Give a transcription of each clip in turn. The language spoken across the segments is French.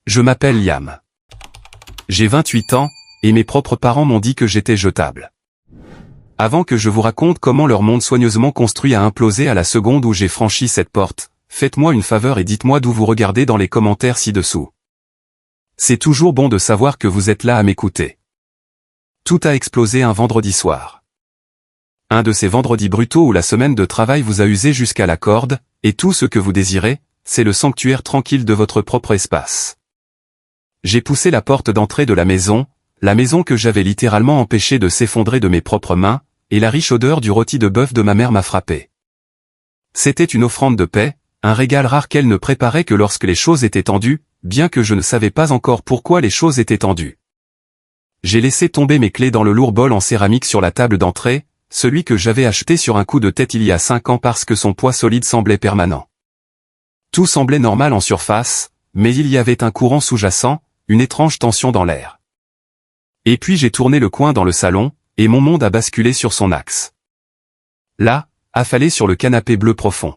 Je m'appelle Liam. J'ai 28 ans, et mes propres parents m'ont dit que j'étais jetable. Avant que je vous raconte comment leur monde soigneusement construit a implosé à la seconde où j'ai franchi cette porte, faites-moi une faveur et dites-moi d'où vous regardez dans les commentaires ci-dessous. C'est toujours bon de savoir que vous êtes là à m'écouter. Tout a explosé un vendredi soir. Un de ces vendredis brutaux où la semaine de travail vous a usé jusqu'à la corde, et tout ce que vous désirez, c'est le sanctuaire tranquille de votre propre espace. J'ai poussé la porte d'entrée de la maison que j'avais littéralement empêché de s'effondrer de mes propres mains, et la riche odeur du rôti de bœuf de ma mère m'a frappé. C'était une offrande de paix, un régal rare qu'elle ne préparait que lorsque les choses étaient tendues, bien que je ne savais pas encore pourquoi les choses étaient tendues. J'ai laissé tomber mes clés dans le lourd bol en céramique sur la table d'entrée, celui que j'avais acheté sur un coup de tête il y a 5 ans parce que son poids solide semblait permanent. Tout semblait normal en surface, mais il y avait un courant sous-jacent, une étrange tension dans l'air. Et puis j'ai tourné le coin dans le salon, et mon monde a basculé sur son axe. Là, affalé sur le canapé bleu profond.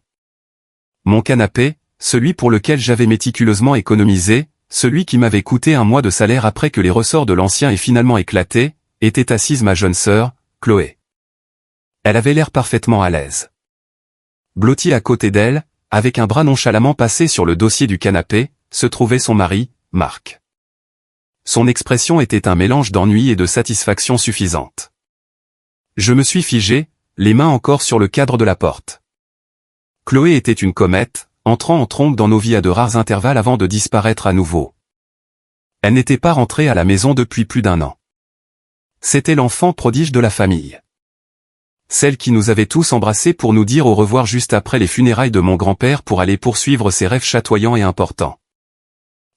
Mon canapé, celui pour lequel j'avais méticuleusement économisé, celui qui m'avait coûté 1 mois de salaire après que les ressorts de l'ancien aient finalement éclaté, était assise ma jeune sœur, Chloé. Elle avait l'air parfaitement à l'aise. Blotti à côté d'elle, avec un bras nonchalamment passé sur le dossier du canapé, se trouvait son mari, Marc. Son expression était un mélange d'ennui et de satisfaction suffisante. Je me suis figé, les mains encore sur le cadre de la porte. Chloé était une comète, entrant en trombe dans nos vies à de rares intervalles avant de disparaître à nouveau. Elle n'était pas rentrée à la maison depuis plus d'1 an. C'était l'enfant prodige de la famille. Celle qui nous avait tous embrassés pour nous dire au revoir juste après les funérailles de mon grand-père pour aller poursuivre ses rêves chatoyants et importants.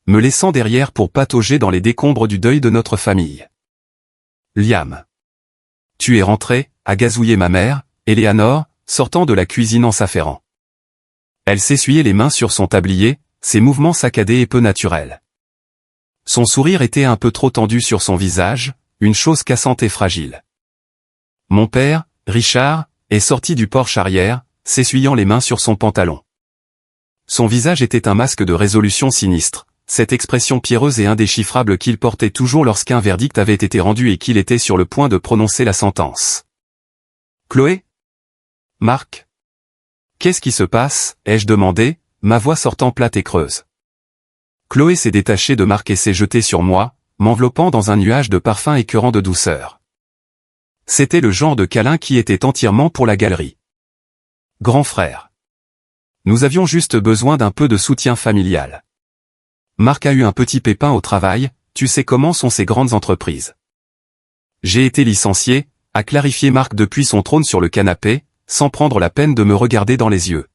Me laissant derrière pour patauger dans les décombres du deuil de notre famille. Liam. Tu es rentré, a gazouillé ma mère, Eleanor, sortant de la cuisine en s'affairant. Elle s'essuyait les mains sur son tablier, ses mouvements saccadés et peu naturels. Son sourire était un peu trop tendu sur son visage, une chose cassante et fragile. Mon père, Richard, est sorti du porche arrière, s'essuyant les mains sur son pantalon. Son visage était un masque de résolution sinistre, cette expression pierreuse et indéchiffrable qu'il portait toujours lorsqu'un verdict avait été rendu et qu'il était sur le point de prononcer la sentence. Chloé ? Marc ? Qu'est-ce qui se passe ? Ai-je demandé, ma voix sortant plate et creuse. Chloé s'est détachée de Marc et s'est jetée sur moi, m'enveloppant dans un nuage de parfum écœurant de douceur. C'était le genre de câlin qui était entièrement pour la galerie. Grand frère. Nous avions juste besoin d'un peu de soutien familial. Marc a eu un petit pépin au travail, tu sais comment sont ces grandes entreprises. J'ai été licencié, a clarifié Marc depuis son trône sur le canapé, sans prendre la peine de me regarder dans les yeux.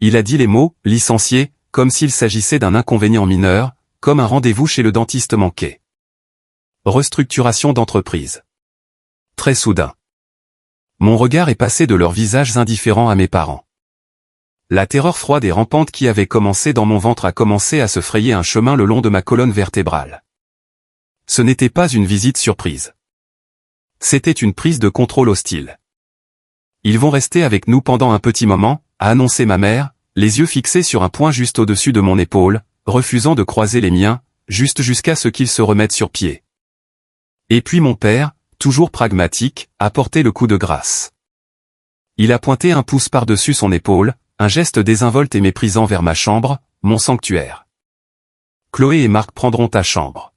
Il a dit les mots « licencié », comme s'il s'agissait d'un inconvénient mineur, comme un rendez-vous chez le dentiste manqué. Restructuration d'entreprise. Très soudain. Mon regard est passé de leurs visages indifférents à mes parents. La terreur froide et rampante qui avait commencé dans mon ventre a commencé à se frayer un chemin le long de ma colonne vertébrale. Ce n'était pas une visite surprise. C'était une prise de contrôle hostile. Ils vont rester avec nous pendant un petit moment, a annoncé ma mère, les yeux fixés sur un point juste au-dessus de mon épaule, refusant de croiser les miens, juste jusqu'à ce qu'ils se remettent sur pied. Et puis mon père, toujours pragmatique, a porté le coup de grâce. Il a pointé un pouce par-dessus son épaule, un geste désinvolte et méprisant vers ma chambre, mon sanctuaire. Chloé et Marc prendront ta chambre.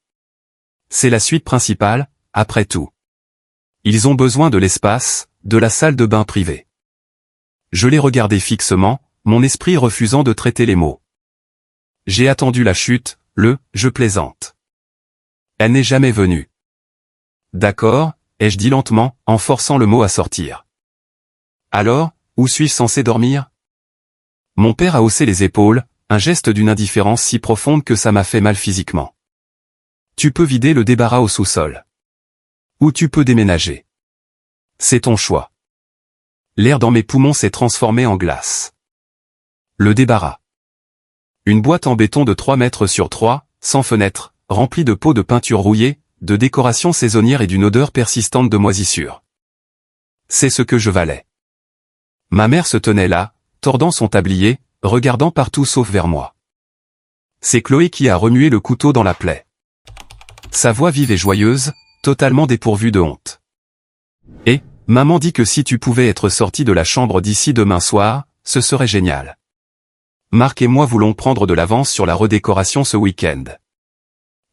C'est la suite principale, après tout. Ils ont besoin de l'espace, de la salle de bain privée. Je l'ai regardé fixement, mon esprit refusant de traiter les mots. J'ai attendu la chute, je plaisante. Elle n'est jamais venue. D'accord, ai-je dit lentement, en forçant le mot à sortir. Alors, où suis-je censé dormir ? Mon père a haussé les épaules, un geste d'une indifférence si profonde que ça m'a fait mal physiquement. Tu peux vider le débarras au sous-sol. Ou tu peux déménager. C'est ton choix. L'air dans mes poumons s'est transformé en glace. Le débarras. Une boîte en béton de 3 mètres sur 3, sans fenêtre, remplie de pots de peinture rouillée, de décorations saisonnières et d'une odeur persistante de moisissure. C'est ce que je valais. Ma mère se tenait là, tordant son tablier, regardant partout sauf vers moi. C'est Chloé qui a remué le couteau dans la plaie. Sa voix vive et joyeuse, totalement dépourvue de honte. Et, maman dit que si tu pouvais être sorti de la chambre d'ici demain soir, ce serait génial. Marc et moi voulons prendre de l'avance sur la redécoration ce week-end.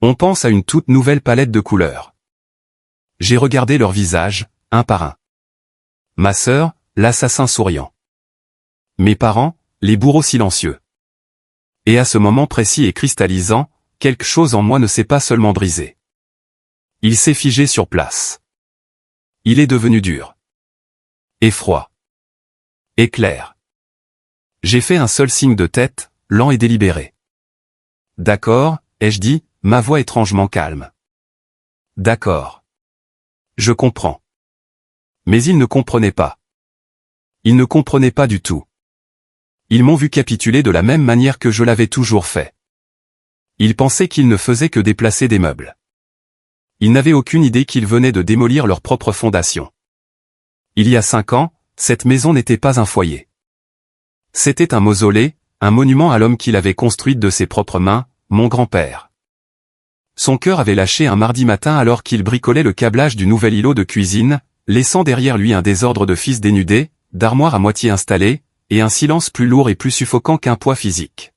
On pense à une toute nouvelle palette de couleurs. J'ai regardé leurs visages, un par un. Ma sœur, l'assassin souriant. Mes parents, les bourreaux silencieux. Et à ce moment précis et cristallisant, quelque chose en moi ne s'est pas seulement brisé. Il s'est figé sur place. Il est devenu dur. Et froid. Et clair. J'ai fait un seul signe de tête, lent et délibéré. D'accord, ai-je dit, ma voix étrangement calme. D'accord. Je comprends. Mais ils ne comprenaient pas. Ils ne comprenaient pas du tout. Ils m'ont vu capituler de la même manière que je l'avais toujours fait. Ils pensaient qu'ils ne faisaient que déplacer des meubles. Ils n'avaient aucune idée qu'ils venaient de démolir leur propre fondation. Il y a 5 ans, cette maison n'était pas un foyer. C'était un mausolée, un monument à l'homme qu'il avait construit de ses propres mains, mon grand-père. Son cœur avait lâché un mardi matin alors qu'il bricolait le câblage du nouvel îlot de cuisine, laissant derrière lui un désordre de fils dénudés, d'armoires à moitié installées, et un silence plus lourd et plus suffocant qu'un poids physique.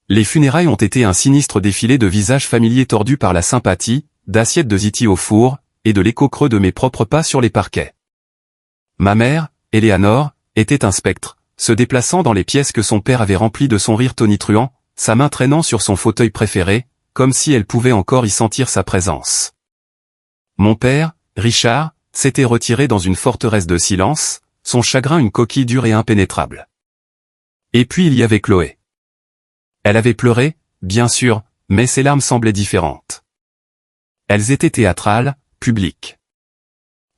Les funérailles ont été un sinistre défilé de visages familiers tordus par la sympathie, d'assiettes de ziti au four, et de l'écho creux de mes propres pas sur les parquets. Ma mère, Éléanore, était un spectre, se déplaçant dans les pièces que son père avait remplies de son rire tonitruant, sa main traînant sur son fauteuil préféré, comme si elle pouvait encore y sentir sa présence. Mon père, Richard, s'était retiré dans une forteresse de silence, son chagrin une coquille dure et impénétrable. Et puis il y avait Chloé. Elle avait pleuré, bien sûr, mais ses larmes semblaient différentes. Elles étaient théâtrales, publiques.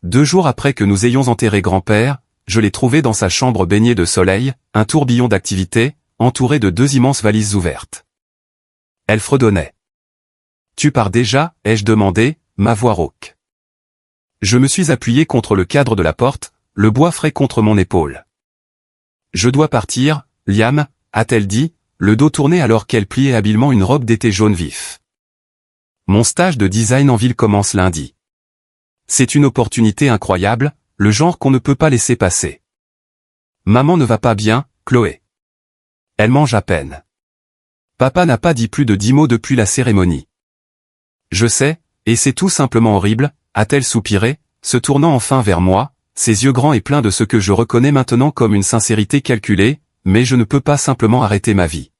2 jours après que nous ayons enterré grand-père, je l'ai trouvé dans sa chambre baignée de soleil, un tourbillon d'activité, entouré de 2 immenses valises ouvertes. Elle fredonnait. « Tu pars déjà ?» ai-je demandé, ma voix rauque. Je me suis appuyé contre le cadre de la porte, le bois frais contre mon épaule. « Je dois partir, Liam » a-t-elle dit, le dos tourné alors qu'elle pliait habilement une robe d'été jaune vif. Mon stage de design en ville commence lundi. C'est une opportunité incroyable, le genre qu'on ne peut pas laisser passer. Maman ne va pas bien, Chloé. Elle mange à peine. Papa n'a pas dit plus de 10 mots depuis la cérémonie. Je sais, et c'est tout simplement horrible, a-t-elle soupiré, se tournant enfin vers moi, ses yeux grands et pleins de ce que je reconnais maintenant comme une sincérité calculée, mais je ne peux pas simplement arrêter ma vie.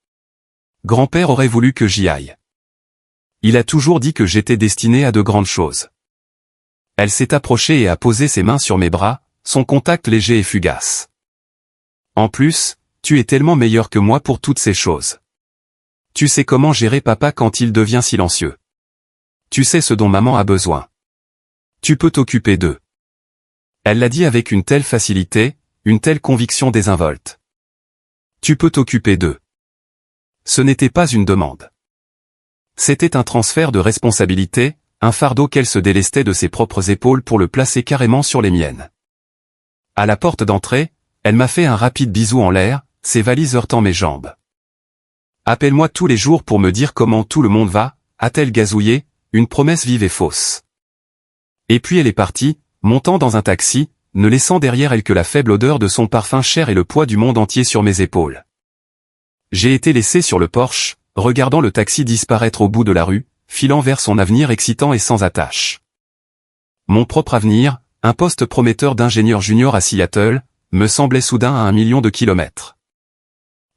Grand-père aurait voulu que j'y aille. Il a toujours dit que j'étais destiné à de grandes choses. Elle s'est approchée et a posé ses mains sur mes bras, son contact léger et fugace. En plus, tu es tellement meilleur que moi pour toutes ces choses. Tu sais comment gérer papa quand il devient silencieux. Tu sais ce dont maman a besoin. Tu peux t'occuper d'eux. Elle l'a dit avec une telle facilité, une telle conviction désinvolte. Tu peux t'occuper d'eux. Ce n'était pas une demande. C'était un transfert de responsabilité, un fardeau qu'elle se délestait de ses propres épaules pour le placer carrément sur les miennes. À la porte d'entrée, elle m'a fait un rapide bisou en l'air, ses valises heurtant mes jambes. Appelle-moi tous les jours pour me dire comment tout le monde va, a-t-elle gazouillé, une promesse vive et fausse. Et puis elle est partie, montant dans un taxi, ne laissant derrière elle que la faible odeur de son parfum cher et le poids du monde entier sur mes épaules. J'ai été laissé sur le porche, regardant le taxi disparaître au bout de la rue, filant vers son avenir excitant et sans attache. Mon propre avenir, un poste prometteur d'ingénieur junior à Seattle, me semblait soudain à 1 million de kilomètres.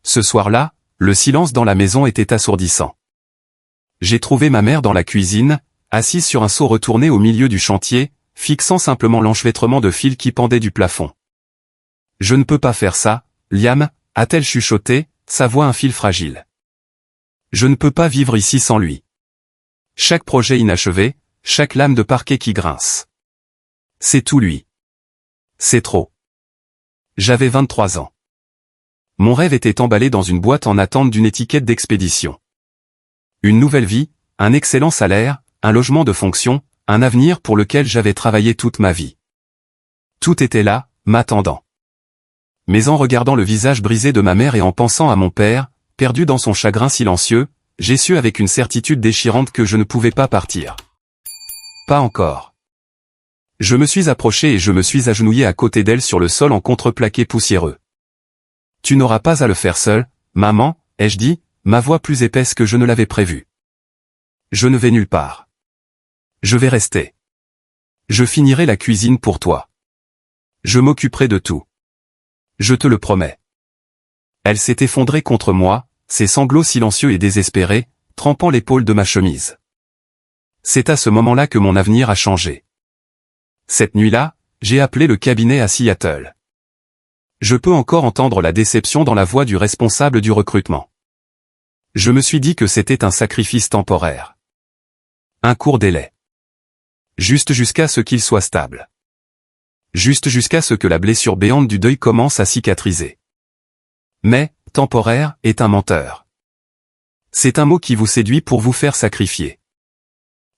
Ce soir-là, le silence dans la maison était assourdissant. J'ai trouvé ma mère dans la cuisine, assise sur un seau retourné au milieu du chantier, fixant simplement l'enchevêtrement de fils qui pendait du plafond. « Je ne peux pas faire ça, Liam » a-t-elle chuchoté, sa voix un fil fragile. « Je ne peux pas vivre ici sans lui. Chaque projet inachevé, chaque lame de parquet qui grince. C'est tout lui. C'est trop. » J'avais 23 ans. Mon rêve était emballé dans une boîte en attente d'une étiquette d'expédition. Une nouvelle vie, un excellent salaire, un logement de fonction, un avenir pour lequel j'avais travaillé toute ma vie. Tout était là, m'attendant. Mais en regardant le visage brisé de ma mère et en pensant à mon père, perdu dans son chagrin silencieux, j'ai su avec une certitude déchirante que je ne pouvais pas partir. Pas encore. Je me suis approché et je me suis agenouillé à côté d'elle sur le sol en contreplaqué poussiéreux. Tu n'auras pas à le faire seul, maman, ai-je dit, ma voix plus épaisse que je ne l'avais prévu. Je ne vais nulle part. Je vais rester. Je finirai la cuisine pour toi. Je m'occuperai de tout. Je te le promets. Elle s'est effondrée contre moi, ses sanglots silencieux et désespérés, trempant l'épaule de ma chemise. C'est à ce moment-là que mon avenir a changé. Cette nuit-là, j'ai appelé le cabinet à Seattle. Je peux encore entendre la déception dans la voix du responsable du recrutement. Je me suis dit que c'était un sacrifice temporaire. Un court délai. Juste jusqu'à ce qu'il soit stable. Juste jusqu'à ce que la blessure béante du deuil commence à cicatriser. Mais, temporaire, est un menteur. C'est un mot qui vous séduit pour vous faire sacrifier.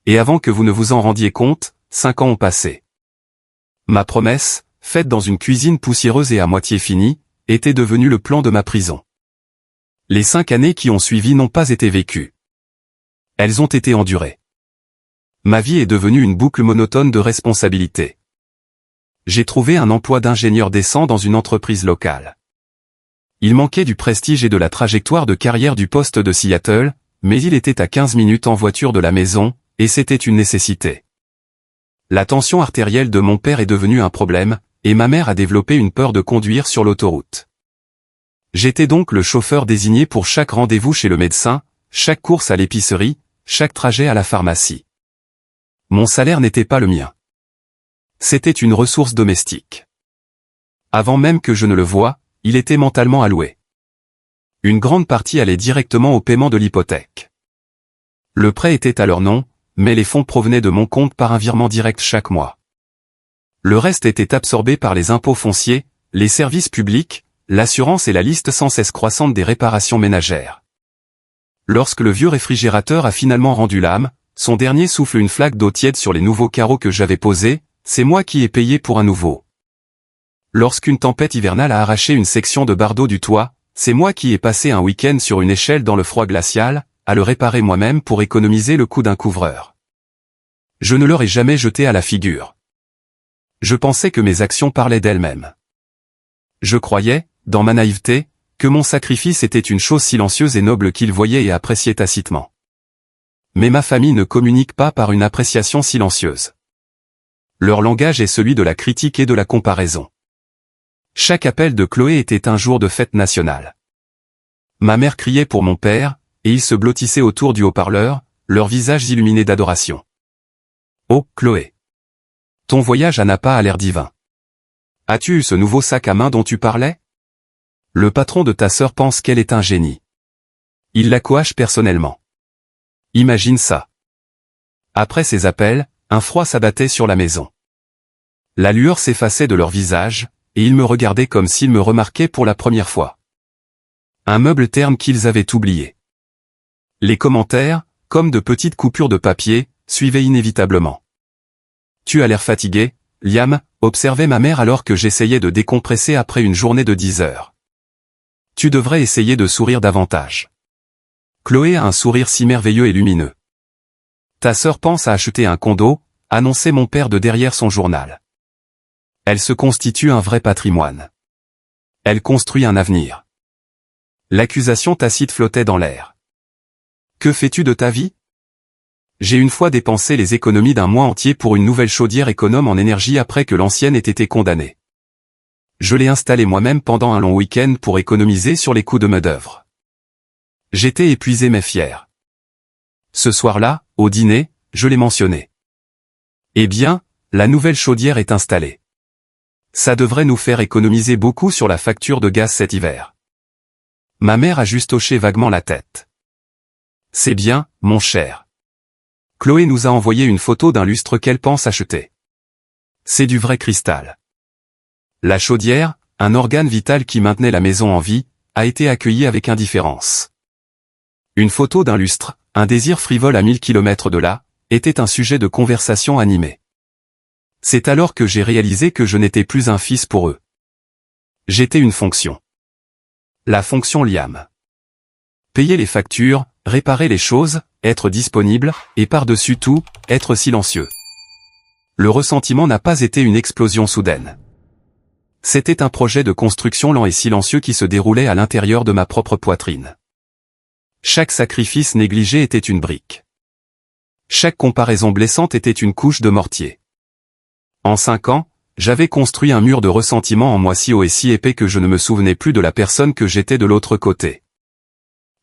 Et avant que vous ne vous en rendiez compte, 5 ans ont passé. Ma promesse, faite dans une cuisine poussiéreuse et à moitié finie, était devenue le plan de ma prison. Les 5 années qui ont suivi n'ont pas été vécues. Elles ont été endurées. Ma vie est devenue une boucle monotone de responsabilités. J'ai trouvé un emploi d'ingénieur décent dans une entreprise locale. Il manquait du prestige et de la trajectoire de carrière du poste de Seattle, mais il était à 15 minutes en voiture de la maison, et c'était une nécessité. La tension artérielle de mon père est devenue un problème, et ma mère a développé une peur de conduire sur l'autoroute. J'étais donc le chauffeur désigné pour chaque rendez-vous chez le médecin, chaque course à l'épicerie, chaque trajet à la pharmacie. Mon salaire n'était pas le mien. C'était une ressource domestique. Avant même que je ne le voie, il était mentalement alloué. Une grande partie allait directement au paiement de l'hypothèque. Le prêt était à leur nom, mais les fonds provenaient de mon compte par un virement direct chaque mois. Le reste était absorbé par les impôts fonciers, les services publics, l'assurance et la liste sans cesse croissante des réparations ménagères. Lorsque le vieux réfrigérateur a finalement rendu l'âme, son dernier souffle une flaque d'eau tiède sur les nouveaux carreaux que j'avais posés, c'est moi qui ai payé pour un nouveau. Lorsqu'une tempête hivernale a arraché une section de bardeau du toit, c'est moi qui ai passé un week-end sur une échelle dans le froid glacial, à le réparer moi-même pour économiser le coût d'un couvreur. Je ne leur ai jamais jeté à la figure. Je pensais que mes actions parlaient d'elles-mêmes. Je croyais, dans ma naïveté, que mon sacrifice était une chose silencieuse et noble qu'ils voyaient et appréciaient tacitement. Mais ma famille ne communique pas par une appréciation silencieuse. Leur langage est celui de la critique et de la comparaison. Chaque appel de Chloé était un jour de fête nationale. Ma mère criait pour mon père, et ils se blottissaient autour du haut-parleur, leurs visages illuminés d'adoration. Oh, Chloé! Ton voyage à Napa a l'air divin. As-tu eu ce nouveau sac à main dont tu parlais? Le patron de ta sœur pense qu'elle est un génie. Il la coache personnellement. Imagine ça. Après ces appels, un froid s'abattait sur la maison. La lueur s'effaçait de leur visage, et ils me regardaient comme s'ils me remarquaient pour la première fois. Un meuble terne qu'ils avaient oublié. Les commentaires, comme de petites coupures de papier, suivaient inévitablement. Tu as l'air fatigué, Liam, observait ma mère alors que j'essayais de décompresser après une journée de 10 heures. Tu devrais essayer de sourire davantage. Chloé a un sourire si merveilleux et lumineux. Ta sœur pense à acheter un condo, annonçait mon père de derrière son journal. Elle se constitue un vrai patrimoine. Elle construit un avenir. L'accusation tacite flottait dans l'air. Que fais-tu de ta vie? J'ai une fois dépensé les économies d'un mois entier pour une nouvelle chaudière économe en énergie après que l'ancienne ait été condamnée. Je l'ai installée moi-même pendant un long week-end pour économiser sur les coûts de main-d'œuvre. J'étais épuisé mais fier. Ce soir-là, au dîner, je l'ai mentionné. Eh bien, la nouvelle chaudière est installée. Ça devrait nous faire économiser beaucoup sur la facture de gaz cet hiver. Ma mère a juste hoché vaguement la tête. C'est bien, mon cher. Chloé nous a envoyé une photo d'un lustre qu'elle pense acheter. C'est du vrai cristal. La chaudière, un organe vital qui maintenait la maison en vie, a été accueillie avec indifférence. Une photo d'un lustre, un désir frivole à 1000 km de là, était un sujet de conversation animé. C'est alors que j'ai réalisé que je n'étais plus un fils pour eux. J'étais une fonction. La fonction Liam. Payer les factures, réparer les choses, être disponible, et par-dessus tout, être silencieux. Le ressentiment n'a pas été une explosion soudaine. C'était un projet de construction lent et silencieux qui se déroulait à l'intérieur de ma propre poitrine. Chaque sacrifice négligé était une brique. Chaque comparaison blessante était une couche de mortier. En 5 ans, j'avais construit un mur de ressentiment en moi si haut et si épais que je ne me souvenais plus de la personne que j'étais de l'autre côté.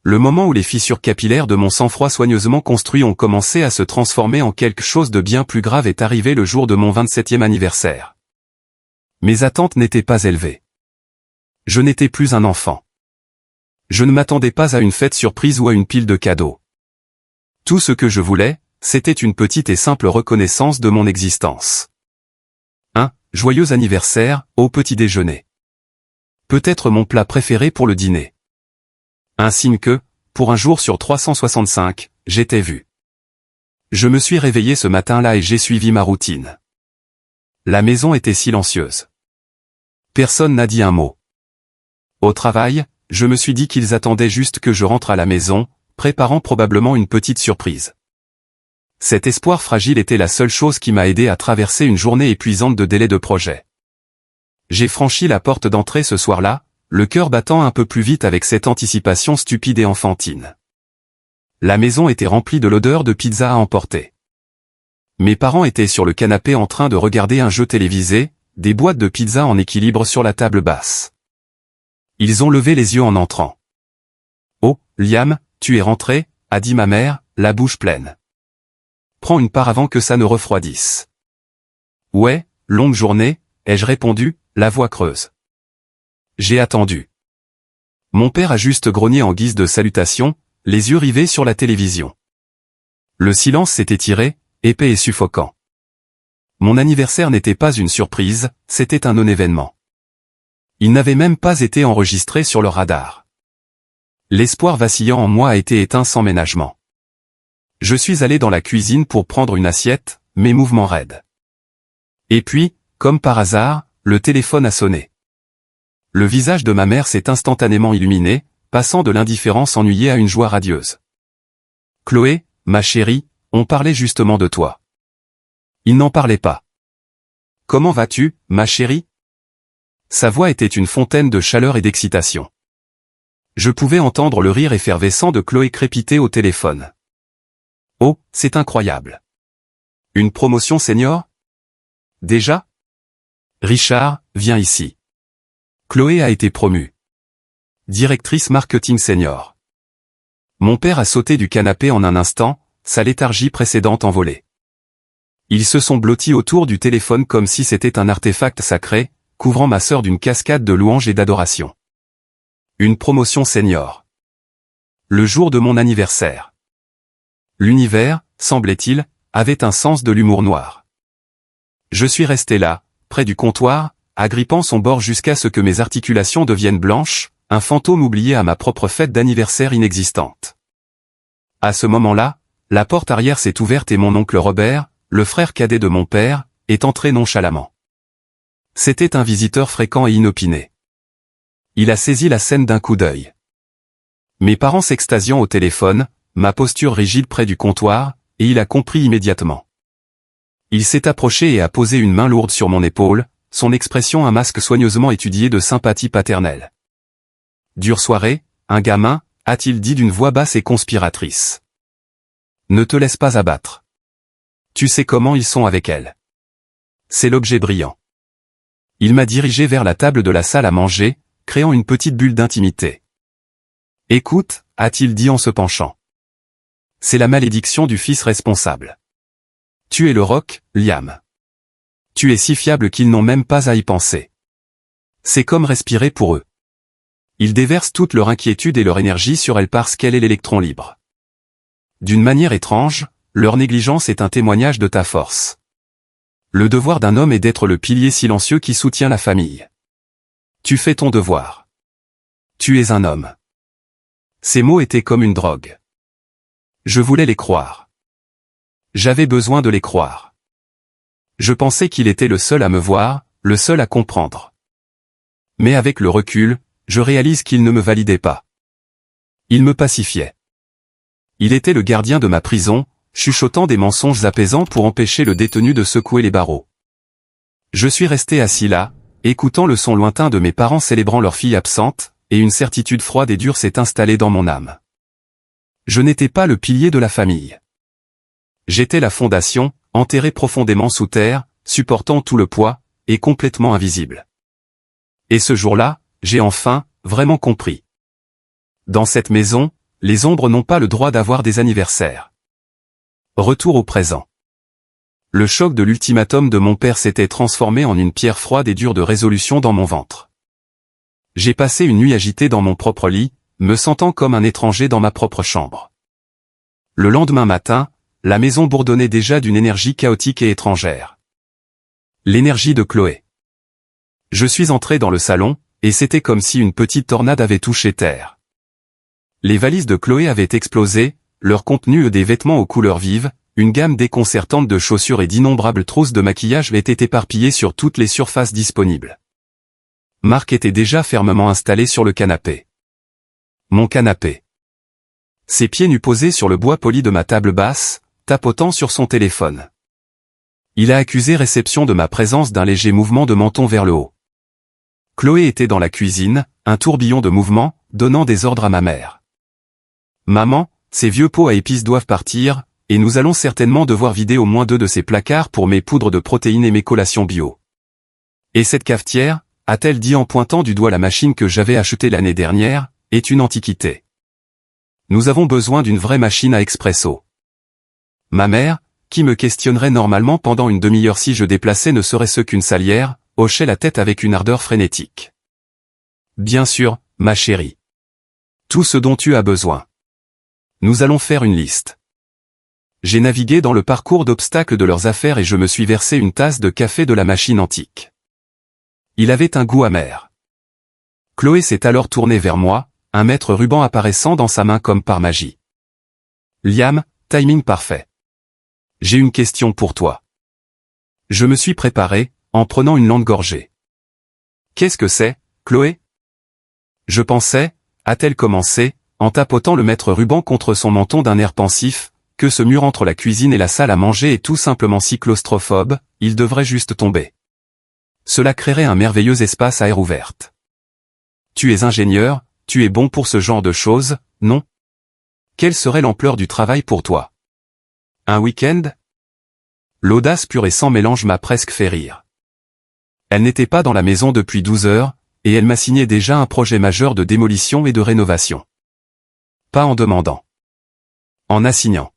Le moment où les fissures capillaires de mon sang-froid soigneusement construit ont commencé à se transformer en quelque chose de bien plus grave est arrivé le jour de mon 27e anniversaire. Mes attentes n'étaient pas élevées. Je n'étais plus un enfant. Je ne m'attendais pas à une fête surprise ou à une pile de cadeaux. Tout ce que je voulais, c'était une petite et simple reconnaissance de mon existence. Un joyeux anniversaire, au petit déjeuner. Peut-être mon plat préféré pour le dîner. Un signe que, pour un jour sur 365, j'étais vu. Je me suis réveillé ce matin-là et j'ai suivi ma routine. La maison était silencieuse. Personne n'a dit un mot. Au travail, je me suis dit qu'ils attendaient juste que je rentre à la maison, préparant probablement une petite surprise. Cet espoir fragile était la seule chose qui m'a aidé à traverser une journée épuisante de délai de projet. J'ai franchi la porte d'entrée ce soir-là, le cœur battant un peu plus vite avec cette anticipation stupide et enfantine. La maison était remplie de l'odeur de pizza à emporter. Mes parents étaient sur le canapé en train de regarder un jeu télévisé, des boîtes de pizza en équilibre sur la table basse. Ils ont levé les yeux en entrant. « Oh, Liam, tu es rentré ?» a dit ma mère, la bouche pleine. « Prends une part avant que ça ne refroidisse. »« Ouais, longue journée » ai-je répondu, la voix creuse. J'ai attendu. Mon père a juste grogné en guise de salutation, les yeux rivés sur la télévision. Le silence s'est étiré, épais et suffocant. Mon anniversaire n'était pas une surprise, c'était un non-événement. Il n'avait même pas été enregistré sur le radar. L'espoir vacillant en moi a été éteint sans ménagement. Je suis allé dans la cuisine pour prendre une assiette, mes mouvements raides. Et puis, comme par hasard, le téléphone a sonné. Le visage de ma mère s'est instantanément illuminé, passant de l'indifférence ennuyée à une joie radieuse. « Chloé, ma chérie, on parlait justement de toi. » Il n'en parlait pas. « Comment vas-tu, ma chérie ?» Sa voix était une fontaine de chaleur et d'excitation. Je pouvais entendre le rire effervescent de Chloé crépiter au téléphone. « Oh, c'est incroyable. Une promotion senior ? Déjà ? Richard, viens ici. Chloé a été promue. Directrice marketing senior. Mon père a sauté du canapé en un instant, sa léthargie précédente envolée. Ils se sont blottis autour du téléphone comme si c'était un artefact sacré, couvrant ma sœur d'une cascade de louanges et d'adoration. Une promotion senior. Le jour de mon anniversaire. L'univers, semblait-il, avait un sens de l'humour noir. Je suis resté là, près du comptoir, agrippant son bord jusqu'à ce que mes articulations deviennent blanches, un fantôme oublié à ma propre fête d'anniversaire inexistante. À ce moment-là, la porte arrière s'est ouverte et mon oncle Robert, le frère cadet de mon père, est entré nonchalamment. C'était un visiteur fréquent et inopiné. Il a saisi la scène d'un coup d'œil. Mes parents s'extasiant au téléphone, ma posture rigide près du comptoir, et il a compris immédiatement. Il s'est approché et a posé une main lourde sur mon épaule, son expression un masque soigneusement étudié de sympathie paternelle. « Dure soirée, un gamin » a-t-il dit d'une voix basse et conspiratrice. « Ne te laisse pas abattre. Tu sais comment ils sont avec elle. » C'est l'objet brillant. Il m'a dirigé vers la table de la salle à manger, créant une petite bulle d'intimité. « Écoute » a-t-il dit en se penchant. « C'est la malédiction du fils responsable. Tu es le roc, Liam. Tu es si fiable qu'ils n'ont même pas à y penser. C'est comme respirer pour eux. Ils déversent toute leur inquiétude et leur énergie sur elle parce qu'elle est l'électron libre. D'une manière étrange, leur négligence est un témoignage de ta force. Le devoir d'un homme est d'être le pilier silencieux qui soutient la famille. Tu fais ton devoir. Tu es un homme. » Ces mots étaient comme une drogue. Je voulais les croire. J'avais besoin de les croire. Je pensais qu'il était le seul à me voir, le seul à comprendre. Mais avec le recul, je réalise qu'il ne me validait pas. Il me pacifiait. Il était le gardien de ma prison, chuchotant des mensonges apaisants pour empêcher le détenu de secouer les barreaux. Je suis resté assis là, écoutant le son lointain de mes parents célébrant leur fille absente, et une certitude froide et dure s'est installée dans mon âme. Je n'étais pas le pilier de la famille. J'étais la fondation, enterrée profondément sous terre, supportant tout le poids, et complètement invisible. Et ce jour-là, j'ai enfin, vraiment compris. Dans cette maison, les ombres n'ont pas le droit d'avoir des anniversaires. Retour au présent. Le choc de l'ultimatum de mon père s'était transformé en une pierre froide et dure de résolution dans mon ventre. J'ai passé une nuit agitée dans mon propre lit, me sentant comme un étranger dans ma propre chambre. Le lendemain matin, la maison bourdonnait déjà d'une énergie chaotique et étrangère. L'énergie de Chloé. Je suis entré dans le salon, et c'était comme si une petite tornade avait touché terre. Les valises de Chloé avaient explosé, leur contenu des vêtements aux couleurs vives, une gamme déconcertante de chaussures et d'innombrables trousses de maquillage étaient éparpillées sur toutes les surfaces disponibles. Marc était déjà fermement installé sur le canapé. Mon canapé. Ses pieds nus posés sur le bois poli de ma table basse, tapotant sur son téléphone. Il a accusé réception de ma présence d'un léger mouvement de menton vers le haut. Chloé était dans la cuisine, un tourbillon de mouvements, donnant des ordres à ma mère. Maman, ces vieux pots à épices doivent partir, et nous allons certainement devoir vider au moins 2 de ces placards pour mes poudres de protéines et mes collations bio. Et cette cafetière, a-t-elle dit en pointant du doigt la machine que j'avais achetée l'année dernière, est une antiquité. Nous avons besoin d'une vraie machine à expresso. Ma mère, qui me questionnerait normalement pendant une demi-heure si je déplaçais ne serait-ce qu'une salière, hochait la tête avec une ardeur frénétique. Bien sûr, ma chérie. Tout ce dont tu as besoin. Nous allons faire une liste. J'ai navigué dans le parcours d'obstacles de leurs affaires et je me suis versé une tasse de café de la machine antique. Il avait un goût amer. Chloé s'est alors tournée vers moi, un mètre ruban apparaissant dans sa main comme par magie. Liam, timing parfait. J'ai une question pour toi. Je me suis préparé, en prenant une longue gorgée. Qu'est-ce que c'est, Chloé? Je pensais, a-t-elle commencé, en tapotant le maître ruban contre son menton d'un air pensif, que ce mur entre la cuisine et la salle à manger est tout simplement si claustrophobe, il devrait juste tomber. Cela créerait un merveilleux espace à air ouverte. Tu es ingénieur, tu es bon pour ce genre de choses, non? Quelle serait l'ampleur du travail pour toi? Un week-end? L'audace pure et sans mélange m'a presque fait rire. Elle n'était pas dans la maison depuis 12 heures, et elle m'a signé déjà un projet majeur de démolition et de rénovation. Pas en demandant. En assignant.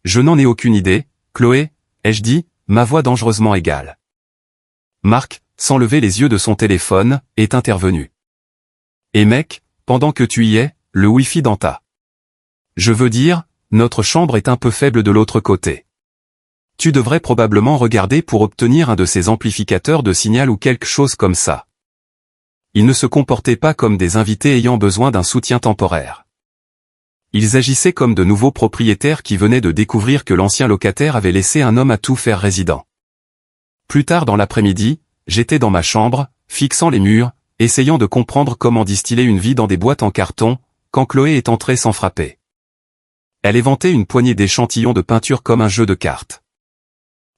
Je n'en ai aucune idée, Chloé, ai-je dit, ma voix dangereusement égale. Marc, sans lever les yeux de son téléphone, est intervenu. Et mec, pendant que tu y es, le Wi-Fi dans ta. Je veux dire, notre chambre est un peu faible de l'autre côté. Tu devrais probablement regarder pour obtenir un de ces amplificateurs de signal ou quelque chose comme ça. Ils ne se comportaient pas comme des invités ayant besoin d'un soutien temporaire. Ils agissaient comme de nouveaux propriétaires qui venaient de découvrir que l'ancien locataire avait laissé un homme à tout faire résident. Plus tard dans l'après-midi, j'étais dans ma chambre, fixant les murs, essayant de comprendre comment distiller une vie dans des boîtes en carton, quand Chloé est entrée sans frapper. Elle éventait une poignée d'échantillons de peinture comme un jeu de cartes.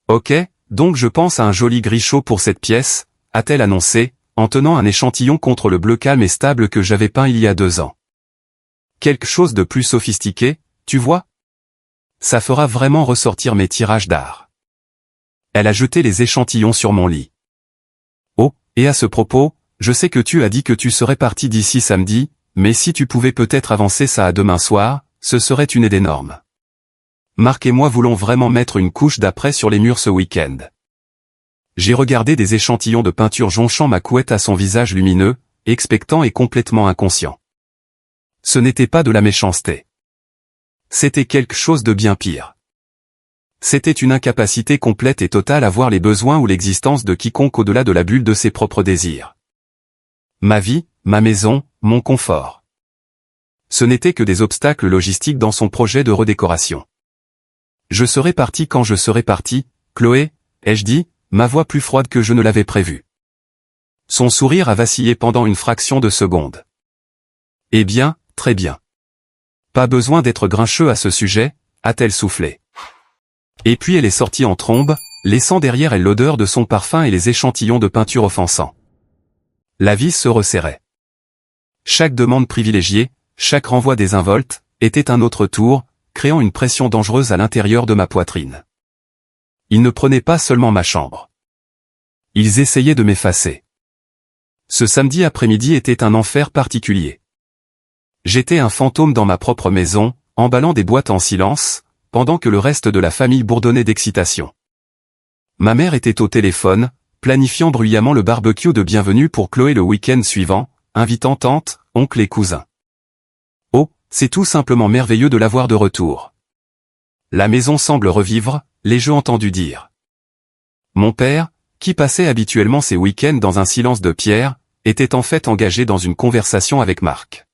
Ok, donc je pense à un joli gris chaud pour cette pièce, a-t-elle annoncé, en tenant un échantillon contre le bleu calme et stable que j'avais peint il y a 2 ans. Quelque chose de plus sophistiqué, tu vois? Ça fera vraiment ressortir mes tirages d'art. Elle a jeté les échantillons sur mon lit. Oh, et à ce propos, je sais que tu as dit que tu serais parti d'ici samedi, mais si tu pouvais peut-être avancer ça à demain soir, ce serait une aide énorme. Marc et moi voulons vraiment mettre une couche d'après sur les murs ce week-end. J'ai regardé des échantillons de peinture jonchant ma couette à son visage lumineux, expectant et complètement inconscient. Ce n'était pas de la méchanceté. C'était quelque chose de bien pire. C'était une incapacité complète et totale à voir les besoins ou l'existence de quiconque au-delà de la bulle de ses propres désirs. Ma vie, ma maison, mon confort. Ce n'était que des obstacles logistiques dans son projet de redécoration. Je serai parti quand je serai parti, Chloé, ai-je dit, ma voix plus froide que je ne l'avais prévu. Son sourire a vacillé pendant une fraction de seconde. Eh bien, très bien. Pas besoin d'être grincheux à ce sujet, a-t-elle soufflé. Et puis elle est sortie en trombe, laissant derrière elle l'odeur de son parfum et les échantillons de peinture offensants. La vis se resserrait. Chaque demande privilégiée, chaque renvoi désinvolte, était un autre tour, créant une pression dangereuse à l'intérieur de ma poitrine. Ils ne prenaient pas seulement ma chambre. Ils essayaient de m'effacer. Ce samedi après-midi était un enfer particulier. J'étais un fantôme dans ma propre maison, emballant des boîtes en silence, pendant que le reste de la famille bourdonnait d'excitation. Ma mère était au téléphone, planifiant bruyamment le barbecue de bienvenue pour Chloé le week-end suivant, invitant tante, oncle et cousins. Oh, c'est tout simplement merveilleux de l'avoir de retour. La maison semble revivre, l'ai-je entendu dire. Mon père, qui passait habituellement ses week-ends dans un silence de pierre, était en fait engagé dans une conversation avec Marc.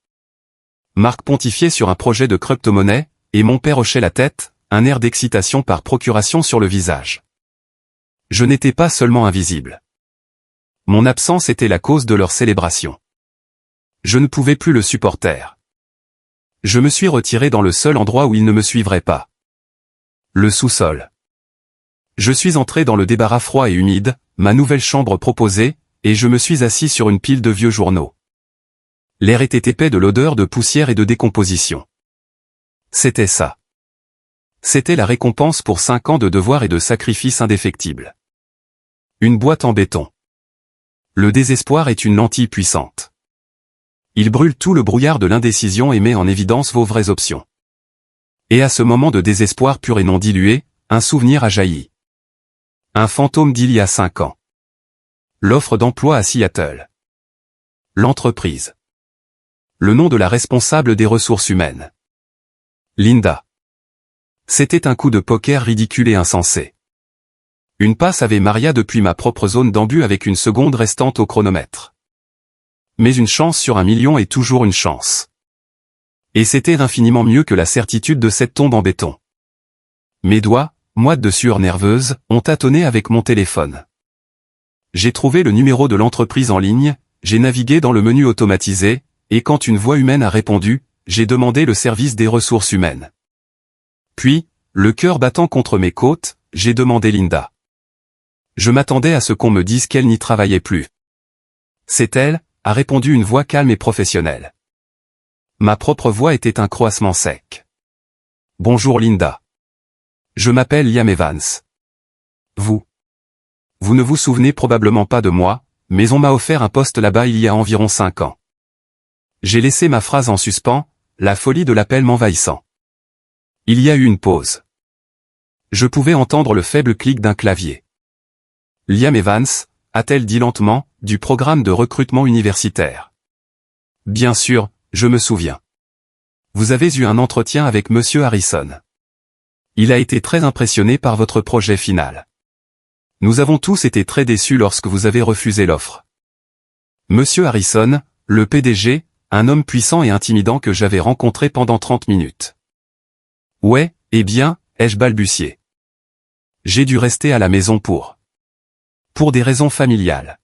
Marc pontifiait sur un projet de crypto-monnaie, et mon père hochait la tête, un air d'excitation par procuration sur le visage. Je n'étais pas seulement invisible. Mon absence était la cause de leur célébration. Je ne pouvais plus le supporter. Je me suis retiré dans le seul endroit où ils ne me suivraient pas. Le sous-sol. Je suis entré dans le débarras froid et humide, ma nouvelle chambre proposée, et je me suis assis sur une pile de vieux journaux. L'air était épais de l'odeur de poussière et de décomposition. C'était ça. C'était la récompense pour 5 ans de devoirs et de sacrifices indéfectibles. Une boîte en béton. Le désespoir est une lentille puissante. Il brûle tout le brouillard de l'indécision et met en évidence vos vraies options. Et à ce moment de désespoir pur et non dilué, un souvenir a jailli. Un fantôme d'il y a 5 ans. L'offre d'emploi à Seattle. L'entreprise. Le nom de la responsable des ressources humaines. Linda. C'était un coup de poker ridicule et insensé. Une passe avait Maria depuis ma propre zone d'embut avec une seconde restante au chronomètre. Mais une chance sur 1 million est toujours une chance. Et c'était infiniment mieux que la certitude de cette tombe en béton. Mes doigts, moites de sueur nerveuse, ont tâtonné avec mon téléphone. J'ai trouvé le numéro de l'entreprise en ligne, j'ai navigué dans le menu automatisé, et quand une voix humaine a répondu, j'ai demandé le service des ressources humaines. Puis, le cœur battant contre mes côtes, j'ai demandé Linda. Je m'attendais à ce qu'on me dise qu'elle n'y travaillait plus. C'est elle, a répondu une voix calme et professionnelle. Ma propre voix était un croassement sec. Bonjour Linda. Je m'appelle Liam Evans. Vous ne vous souvenez probablement pas de moi, mais on m'a offert un poste là-bas il y a environ 5 ans. J'ai laissé ma phrase en suspens, la folie de l'appel m'envahissant. Il y a eu une pause. Je pouvais entendre le faible clic d'un clavier. Liam Evans, a-t-elle dit lentement, du programme de recrutement universitaire. Bien sûr, je me souviens. Vous avez eu un entretien avec Monsieur Harrison. Il a été très impressionné par votre projet final. Nous avons tous été très déçus lorsque vous avez refusé l'offre. Monsieur Harrison, le PDG, un homme puissant et intimidant que j'avais rencontré pendant 30 minutes. Ouais, eh bien, ai-je balbutié. J'ai dû rester à la maison pour des raisons familiales.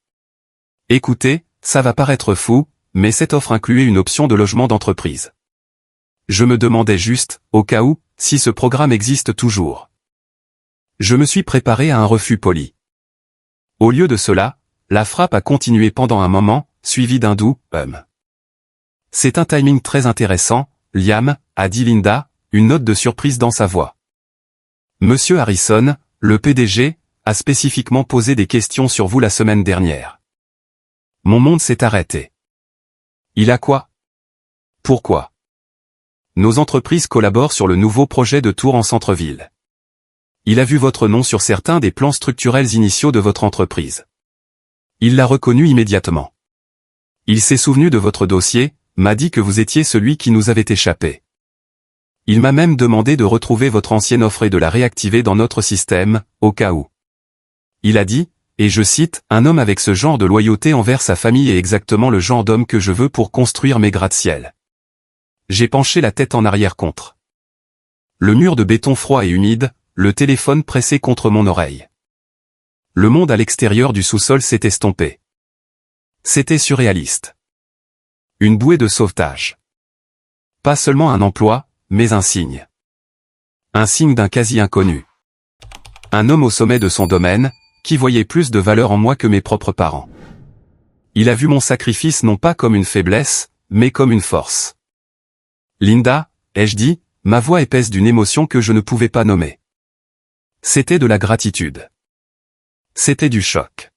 Écoutez, ça va paraître fou, mais cette offre incluait une option de logement d'entreprise. Je me demandais juste, au cas où, si ce programme existe toujours. Je me suis préparé à un refus poli. Au lieu de cela, la frappe a continué pendant un moment, suivi d'un doux « C'est un timing très intéressant, Liam, a dit Linda, une note de surprise dans sa voix. Monsieur Harrison, le PDG, a spécifiquement posé des questions sur vous la semaine dernière. Mon monde s'est arrêté. Il a quoi? Pourquoi? Nos entreprises collaborent sur le nouveau projet de tour en centre-ville. Il a vu votre nom sur certains des plans structurels initiaux de votre entreprise. Il l'a reconnu immédiatement. Il s'est souvenu de votre dossier, m'a dit que vous étiez celui qui nous avait échappé. Il m'a même demandé de retrouver votre ancienne offre et de la réactiver dans notre système, au cas où. Il a dit, et je cite, « Un homme avec ce genre de loyauté envers sa famille est exactement le genre d'homme que je veux pour construire mes gratte-ciel. » J'ai penché la tête en arrière contre le mur de béton froid et humide, le téléphone pressé contre mon oreille. Le monde à l'extérieur du sous-sol s'est estompé. C'était surréaliste. Une bouée de sauvetage. Pas seulement un emploi, mais un signe. Un signe d'un quasi-inconnu. Un homme au sommet de son domaine, qui voyait plus de valeur en moi que mes propres parents. Il a vu mon sacrifice non pas comme une faiblesse, mais comme une force. Linda, ai-je dit, ma voix épaisse d'une émotion que je ne pouvais pas nommer. C'était de la gratitude. C'était du choc.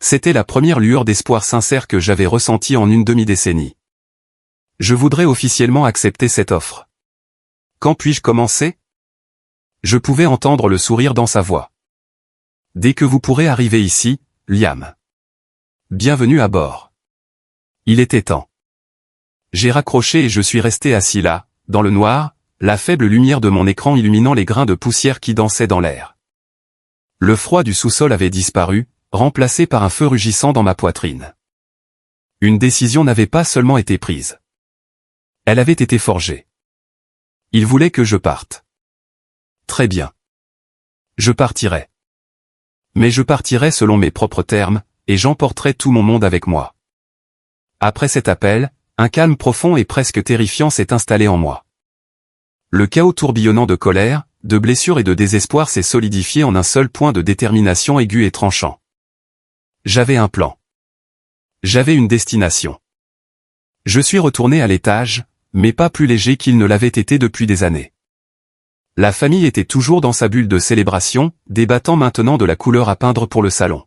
C'était la première lueur d'espoir sincère que j'avais ressentie en une demi-décennie. Je voudrais officiellement accepter cette offre. Quand puis-je commencer? Je pouvais entendre le sourire dans sa voix. Dès que vous pourrez arriver ici, Liam. Bienvenue à bord. Il était temps. J'ai raccroché et je suis resté assis là, dans le noir, la faible lumière de mon écran illuminant les grains de poussière qui dansaient dans l'air. Le froid du sous-sol avait disparu, remplacé par un feu rugissant dans ma poitrine. Une décision n'avait pas seulement été prise. Elle avait été forgée. Il voulait que je parte. Très bien. Je partirai. Mais je partirai selon mes propres termes, et j'emporterai tout mon monde avec moi. Après cet appel, un calme profond et presque terrifiant s'est installé en moi. Le chaos tourbillonnant de colère, de blessures et de désespoir s'est solidifié en un seul point de détermination aigu et tranchant. J'avais un plan. J'avais une destination. Je suis retourné à l'étage, mais pas plus léger qu'il ne l'avait été depuis des années. La famille était toujours dans sa bulle de célébration, débattant maintenant de la couleur à peindre pour le salon.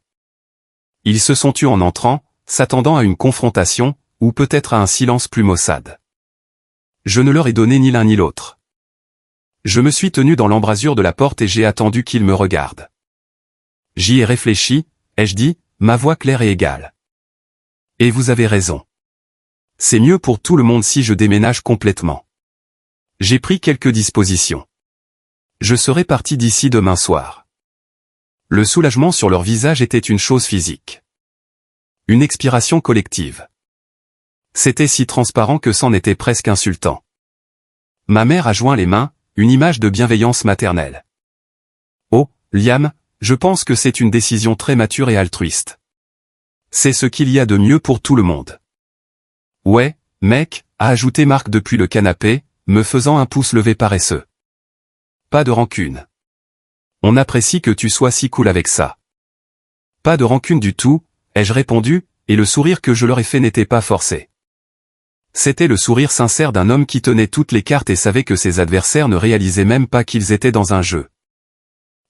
Ils se sont tus en entrant, s'attendant à une confrontation, ou peut-être à un silence plus maussade. Je ne leur ai donné ni l'un ni l'autre. Je me suis tenu dans l'embrasure de la porte et j'ai attendu qu'ils me regardent. J'y ai réfléchi, ai-je dit, ma voix claire et égale. Et vous avez raison. C'est mieux pour tout le monde si je déménage complètement. J'ai pris quelques dispositions. Je serai parti d'ici demain soir. Le soulagement sur leur visage était une chose physique. Une expiration collective. C'était si transparent que c'en était presque insultant. Ma mère a joint les mains, une image de bienveillance maternelle. Oh, Liam, je pense que c'est une décision très mature et altruiste. C'est ce qu'il y a de mieux pour tout le monde. Ouais, mec, a ajouté Marc depuis le canapé, me faisant un pouce levé paresseux. Pas de rancune. On apprécie que tu sois si cool avec ça. Pas de rancune du tout, ai-je répondu, et le sourire que je leur ai fait n'était pas forcé. C'était le sourire sincère d'un homme qui tenait toutes les cartes et savait que ses adversaires ne réalisaient même pas qu'ils étaient dans un jeu.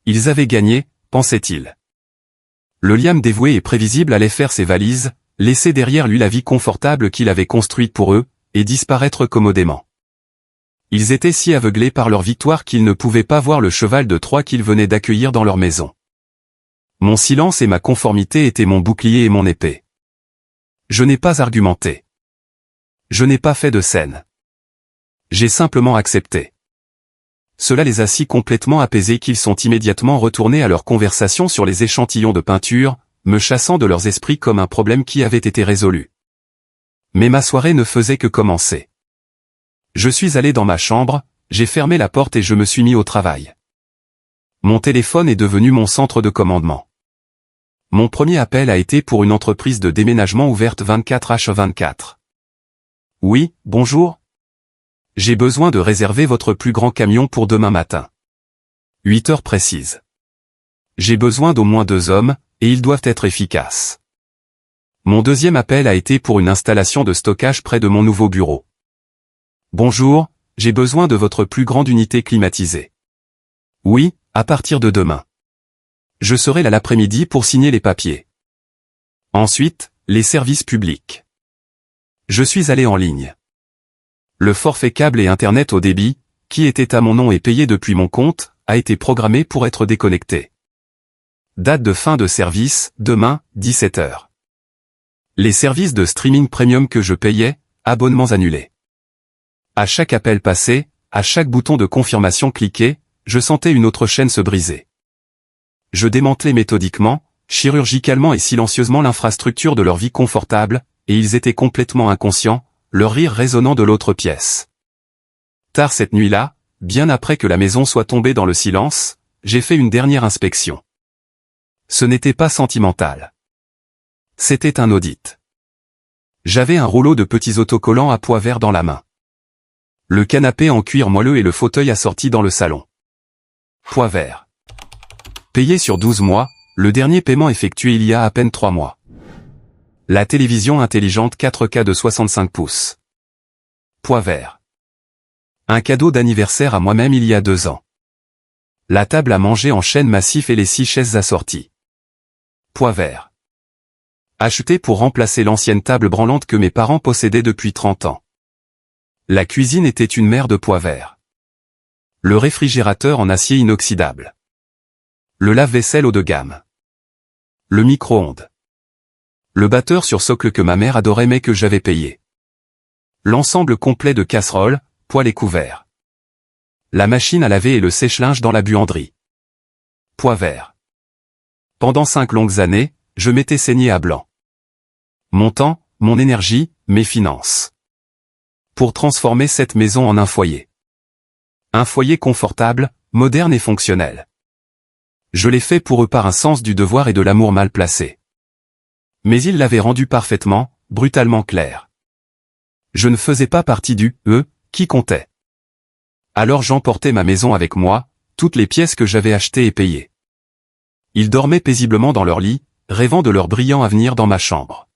Ils avaient gagné, pensait-il. Le Liam dévoué et prévisible allait faire ses valises, laisser derrière lui la vie confortable qu'il avait construite pour eux, et disparaître commodément. Ils étaient si aveuglés par leur victoire qu'ils ne pouvaient pas voir le cheval de Troie qu'ils venaient d'accueillir dans leur maison. Mon silence et ma conformité étaient mon bouclier et mon épée. Je n'ai pas argumenté. Je n'ai pas fait de scène. J'ai simplement accepté. Cela les a si complètement apaisés qu'ils sont immédiatement retournés à leur conversation sur les échantillons de peinture, me chassant de leurs esprits comme un problème qui avait été résolu. Mais ma soirée ne faisait que commencer. Je suis allé dans ma chambre, j'ai fermé la porte et je me suis mis au travail. Mon téléphone est devenu mon centre de commandement. Mon premier appel a été pour une entreprise de déménagement ouverte 24h24. Oui, bonjour. J'ai besoin de réserver votre plus grand camion pour demain matin. 8 heures précises. J'ai besoin d'au moins 2 hommes, et ils doivent être efficaces. Mon deuxième appel a été pour une installation de stockage près de mon nouveau bureau. Bonjour, j'ai besoin de votre plus grande unité climatisée. Oui, à partir de demain. Je serai là l'après-midi pour signer les papiers. Ensuite, les services publics. Je suis allé en ligne. Le forfait câble et Internet au débit, qui était à mon nom et payé depuis mon compte, a été programmé pour être déconnecté. Date de fin de service, demain, 17h. Les services de streaming premium que je payais, abonnements annulés. À chaque appel passé, à chaque bouton de confirmation cliqué, je sentais une autre chaîne se briser. Je démantelais méthodiquement, chirurgicalement et silencieusement l'infrastructure de leur vie confortable, et ils étaient complètement inconscients, leur rire résonnant de l'autre pièce. Tard cette nuit-là, bien après que la maison soit tombée dans le silence, j'ai fait une dernière inspection. Ce n'était pas sentimental. C'était un audit. J'avais un rouleau de petits autocollants à pois verts dans la main. Le canapé en cuir moelleux et le fauteuil assorti dans le salon. Poids vert. Payé sur 12 mois, le dernier paiement effectué il y a à peine 3 mois. La télévision intelligente 4K de 65 pouces. Poids vert. Un cadeau d'anniversaire à moi-même il y a 2 ans. La table à manger en chêne massif et les 6 chaises assorties. Poids vert. Acheté pour remplacer l'ancienne table branlante que mes parents possédaient depuis 30 ans. La cuisine était une mer de poids vert. Le réfrigérateur en acier inoxydable. Le lave-vaisselle haut de gamme. Le micro-ondes. Le batteur sur socle que ma mère adorait mais que j'avais payé. L'ensemble complet de casseroles, poêle et couverts. La machine à laver et le sèche-linge dans la buanderie. Poids vert. Pendant 5 longues années, je m'étais saigné à blanc. Mon temps, mon énergie, mes finances. Pour transformer cette maison en un foyer. Un foyer confortable, moderne et fonctionnel. Je l'ai fait pour eux par un sens du devoir et de l'amour mal placé. Mais ils l'avaient rendu parfaitement, brutalement clair. Je ne faisais pas partie du « eux » qui comptait. Alors j'emportais ma maison avec moi, toutes les pièces que j'avais achetées et payées. Ils dormaient paisiblement dans leur lit, rêvant de leur brillant avenir dans ma chambre.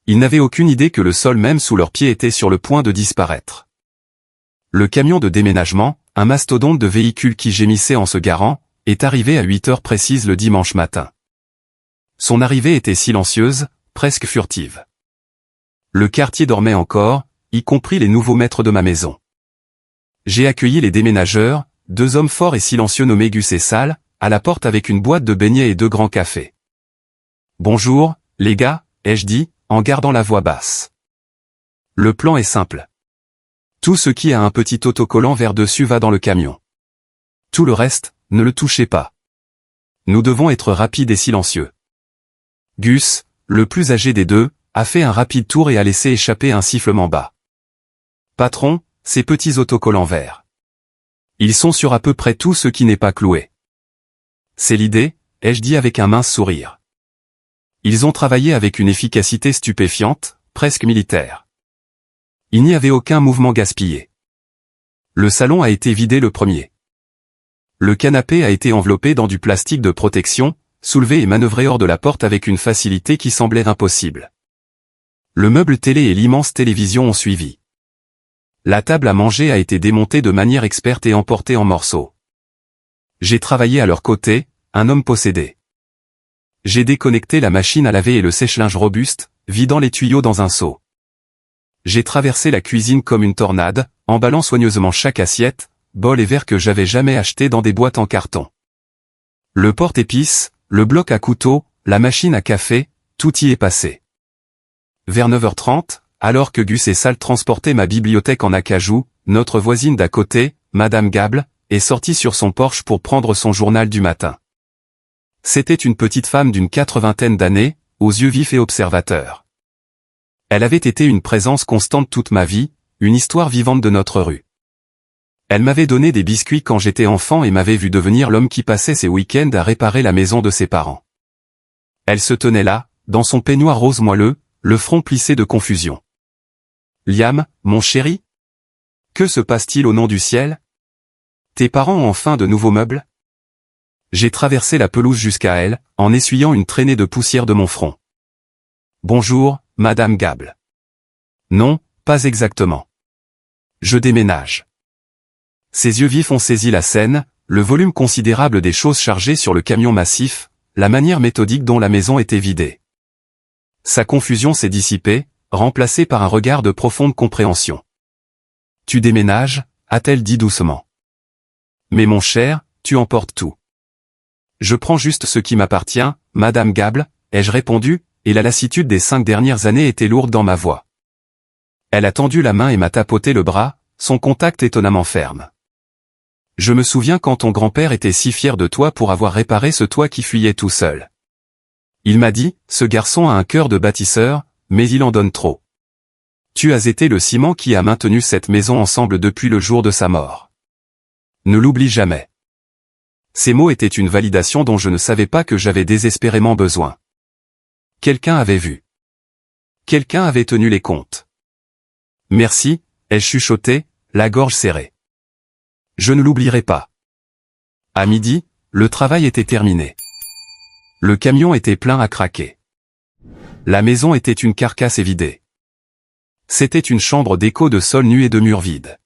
Ils n'avaient aucune idée que le sol même sous leurs pieds était sur le point de disparaître. Le camion de déménagement, un mastodonte de véhicule qui gémissait en se garant, est arrivé à 8 heures précises le dimanche matin. Son arrivée était silencieuse, presque furtive. Le quartier dormait encore, y compris les nouveaux maîtres de ma maison. J'ai accueilli les déménageurs, 2 hommes forts et silencieux nommés Gus et Sal, à la porte avec une boîte de beignets et 2 grands cafés. « Bonjour, les gars », ai-je dit, en gardant la voix basse. Le plan est simple. Tout ce qui a un petit autocollant vert dessus va dans le camion. Tout le reste, ne le touchez pas. Nous devons être rapides et silencieux. Gus, le plus âgé des deux, a fait un rapide tour et a laissé échapper un sifflement bas. Patron, ces petits autocollants verts. Ils sont sur à peu près tout ce qui n'est pas cloué. C'est l'idée, ai-je dit avec un mince sourire. Ils ont travaillé avec une efficacité stupéfiante, presque militaire. Il n'y avait aucun mouvement gaspillé. Le salon a été vidé le premier. Le canapé a été enveloppé dans du plastique de protection, soulevé et manœuvré hors de la porte avec une facilité qui semblait impossible. Le meuble télé et l'immense télévision ont suivi. La table à manger a été démontée de manière experte et emportée en morceaux. J'ai travaillé à leur côté, un homme possédé. J'ai déconnecté la machine à laver et le sèche-linge robuste, vidant les tuyaux dans un seau. J'ai traversé la cuisine comme une tornade, emballant soigneusement chaque assiette, bol et verre que j'avais jamais acheté dans des boîtes en carton. Le porte-épices, le bloc à couteau, la machine à café, tout y est passé. Vers 9h30, alors que Gus et Sal transportaient ma bibliothèque en acajou, notre voisine d'à côté, Madame Gable, est sortie sur son porche pour prendre son journal du matin. C'était une petite femme d'une 80aine d'années, aux yeux vifs et observateurs. Elle avait été une présence constante toute ma vie, une histoire vivante de notre rue. Elle m'avait donné des biscuits quand j'étais enfant et m'avait vu devenir l'homme qui passait ses week-ends à réparer la maison de ses parents. Elle se tenait là, dans son peignoir rose moelleux, le front plissé de confusion. « Liam, mon chéri ? Que se passe-t-il au nom du ciel ? Tes parents ont enfin de nouveaux meubles ? » J'ai traversé la pelouse jusqu'à elle, en essuyant une traînée de poussière de mon front. « Bonjour, Madame Gable. »« Non, pas exactement. Je déménage. » Ses yeux vifs ont saisi la scène, le volume considérable des choses chargées sur le camion massif, la manière méthodique dont la maison était vidée. Sa confusion s'est dissipée, remplacée par un regard de profonde compréhension. « Tu déménages » a-t-elle dit doucement. « Mais mon cher, tu emportes tout. »« Je prends juste ce qui m'appartient, Madame Gable » ai-je répondu, et la lassitude des 5 dernières années était lourde dans ma voix. Elle a tendu la main et m'a tapoté le bras, son contact étonnamment ferme. « Je me souviens quand ton grand-père était si fier de toi pour avoir réparé ce toit qui fuyait tout seul. Il m'a dit, ce garçon a un cœur de bâtisseur, mais il en donne trop. Tu as été le ciment qui a maintenu cette maison ensemble depuis le jour de sa mort. Ne l'oublie jamais. » Ces mots étaient une validation dont je ne savais pas que j'avais désespérément besoin. Quelqu'un avait vu. Quelqu'un avait tenu les comptes. « Merci » ai-je chuchoté, la gorge serrée. Je ne l'oublierai pas. À midi, le travail était terminé. Le camion était plein à craquer. La maison était une carcasse évidée. C'était une chambre d'écho de sol nu et de murs vides.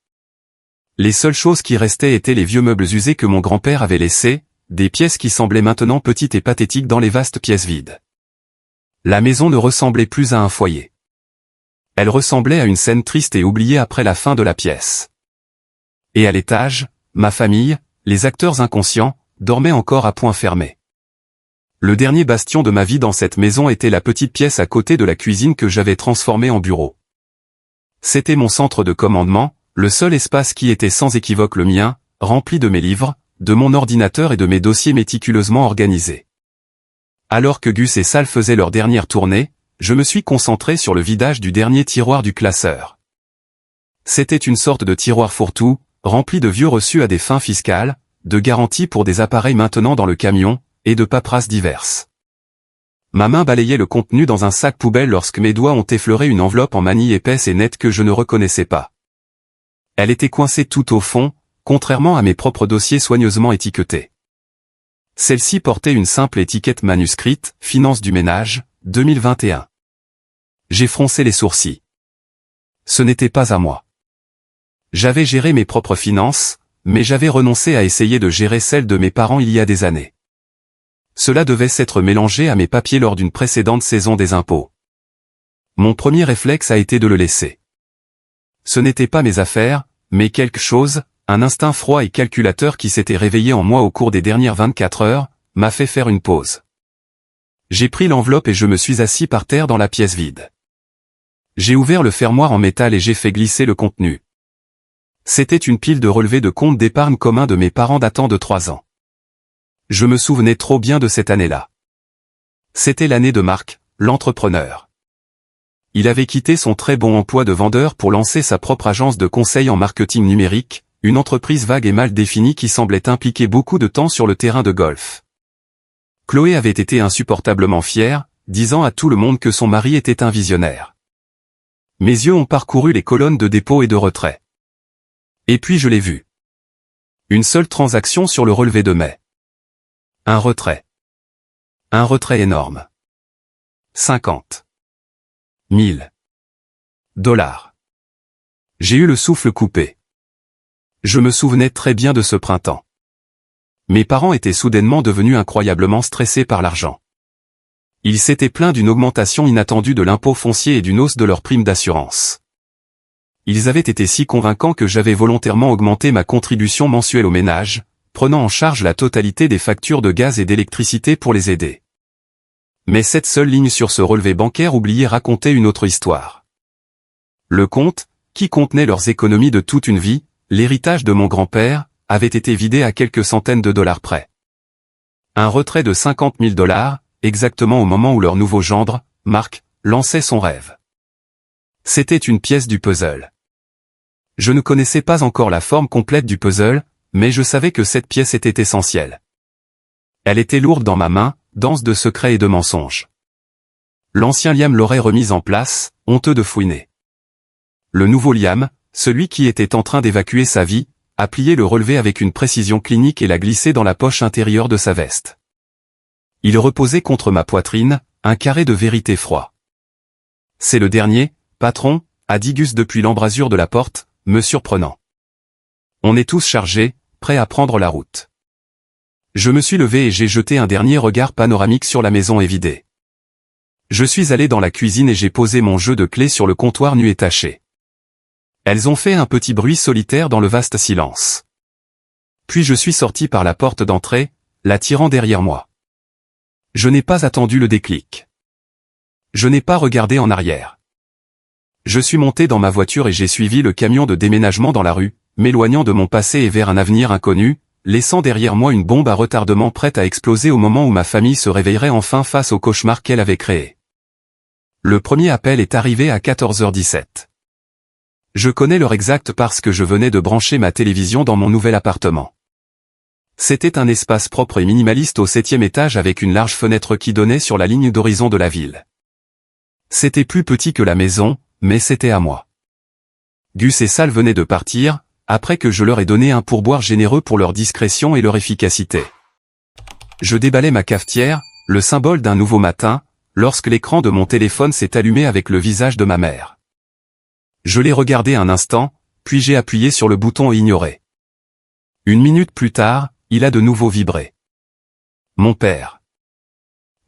Les seules choses qui restaient étaient les vieux meubles usés que mon grand-père avait laissés, des pièces qui semblaient maintenant petites et pathétiques dans les vastes pièces vides. La maison ne ressemblait plus à un foyer. Elle ressemblait à une scène triste et oubliée après la fin de la pièce. Et à l'étage, ma famille, les acteurs inconscients, dormaient encore à point fermé. Le dernier bastion de ma vie dans cette maison était la petite pièce à côté de la cuisine que j'avais transformée en bureau. C'était mon centre de commandement, le seul espace qui était sans équivoque le mien, rempli de mes livres, de mon ordinateur et de mes dossiers méticuleusement organisés. Alors que Gus et Sal faisaient leur dernière tournée, je me suis concentré sur le vidage du dernier tiroir du classeur. C'était une sorte de tiroir fourre-tout, rempli de vieux reçus à des fins fiscales, de garanties pour des appareils maintenant dans le camion, et de paperasses diverses. Ma main balayait le contenu dans un sac poubelle lorsque mes doigts ont effleuré une enveloppe en manille épaisse et nette que je ne reconnaissais pas. Elle était coincée tout au fond, contrairement à mes propres dossiers soigneusement étiquetés. Celle-ci portait une simple étiquette manuscrite, Finances du ménage, 2021. J'ai froncé les sourcils. Ce n'était pas à moi. J'avais géré mes propres finances, mais j'avais renoncé à essayer de gérer celles de mes parents il y a des années. Cela devait s'être mélangé à mes papiers lors d'une précédente saison des impôts. Mon premier réflexe a été de le laisser. Ce n'était pas mes affaires, mais quelque chose, un instinct froid et calculateur qui s'était réveillé en moi au cours des dernières 24 heures, m'a fait faire une pause. J'ai pris l'enveloppe et je me suis assis par terre dans la pièce vide. J'ai ouvert le fermoir en métal et j'ai fait glisser le contenu. C'était une pile de relevés de compte d'épargne commun de mes parents datant de 3 ans. Je me souvenais trop bien de cette année-là. C'était l'année de Marc, l'entrepreneur. Il avait quitté son très bon emploi de vendeur pour lancer sa propre agence de conseil en marketing numérique, une entreprise vague et mal définie qui semblait impliquer beaucoup de temps sur le terrain de golf. Chloé avait été insupportablement fière, disant à tout le monde que son mari était un visionnaire. Mes yeux ont parcouru les colonnes de dépôt et de retrait. Et puis je l'ai vu. Une seule transaction sur le relevé de mai. Un retrait. Un retrait énorme. 50 000 $. J'ai eu le souffle coupé. Je me souvenais très bien de ce printemps. Mes parents étaient soudainement devenus incroyablement stressés par l'argent. Ils s'étaient plaints d'une augmentation inattendue de l'impôt foncier et d'une hausse de leur prime d'assurance. Ils avaient été si convaincants que j'avais volontairement augmenté ma contribution mensuelle au ménage, prenant en charge la totalité des factures de gaz et d'électricité pour les aider. Mais cette seule ligne sur ce relevé bancaire oubliait racontait une autre histoire. Le compte, qui contenait leurs économies de toute une vie, l'héritage de mon grand-père, avait été vidé à quelques centaines de dollars près. Un retrait de 50 000 $, exactement au moment où leur nouveau gendre, Marc, lançait son rêve. C'était une pièce du puzzle. Je ne connaissais pas encore la forme complète du puzzle, mais je savais que cette pièce était essentielle. Elle était lourde dans ma main, dense de secrets et de mensonges. L'ancien Liam l'aurait remise en place, honteux de fouiner. Le nouveau Liam, celui qui était en train d'évacuer sa vie, a plié le relevé avec une précision clinique et l'a glissé dans la poche intérieure de sa veste. Il reposait contre ma poitrine, un carré de vérité froid. C'est le dernier, patron, a dit Gus depuis l'embrasure de la porte, me surprenant. On est tous chargés, prêts à prendre la route. Je me suis levé et j'ai jeté un dernier regard panoramique sur la maison évidée. Je suis allé dans la cuisine et j'ai posé mon jeu de clés sur le comptoir nu et taché. Elles ont fait un petit bruit solitaire dans le vaste silence. Puis je suis sorti par la porte d'entrée, la tirant derrière moi. Je n'ai pas attendu le déclic. Je n'ai pas regardé en arrière. Je suis monté dans ma voiture et j'ai suivi le camion de déménagement dans la rue, m'éloignant de mon passé et vers un avenir inconnu, laissant derrière moi une bombe à retardement prête à exploser au moment où ma famille se réveillerait enfin face au cauchemar qu'elle avait créé. Le premier appel est arrivé à 14h17. Je connais l'heure exacte parce que je venais de brancher ma télévision dans mon nouvel appartement. C'était un espace propre et minimaliste au 7e étage avec une large fenêtre qui donnait sur la ligne d'horizon de la ville. C'était plus petit que la maison, mais c'était à moi. Gus et Sal venaient de partir, après que je leur ai donné un pourboire généreux pour leur discrétion et leur efficacité. Je déballais ma cafetière, le symbole d'un nouveau matin, lorsque l'écran de mon téléphone s'est allumé avec le visage de ma mère. Je l'ai regardé un instant, puis j'ai appuyé sur le bouton ignorer. Une minute plus tard, il a de nouveau vibré. Mon père.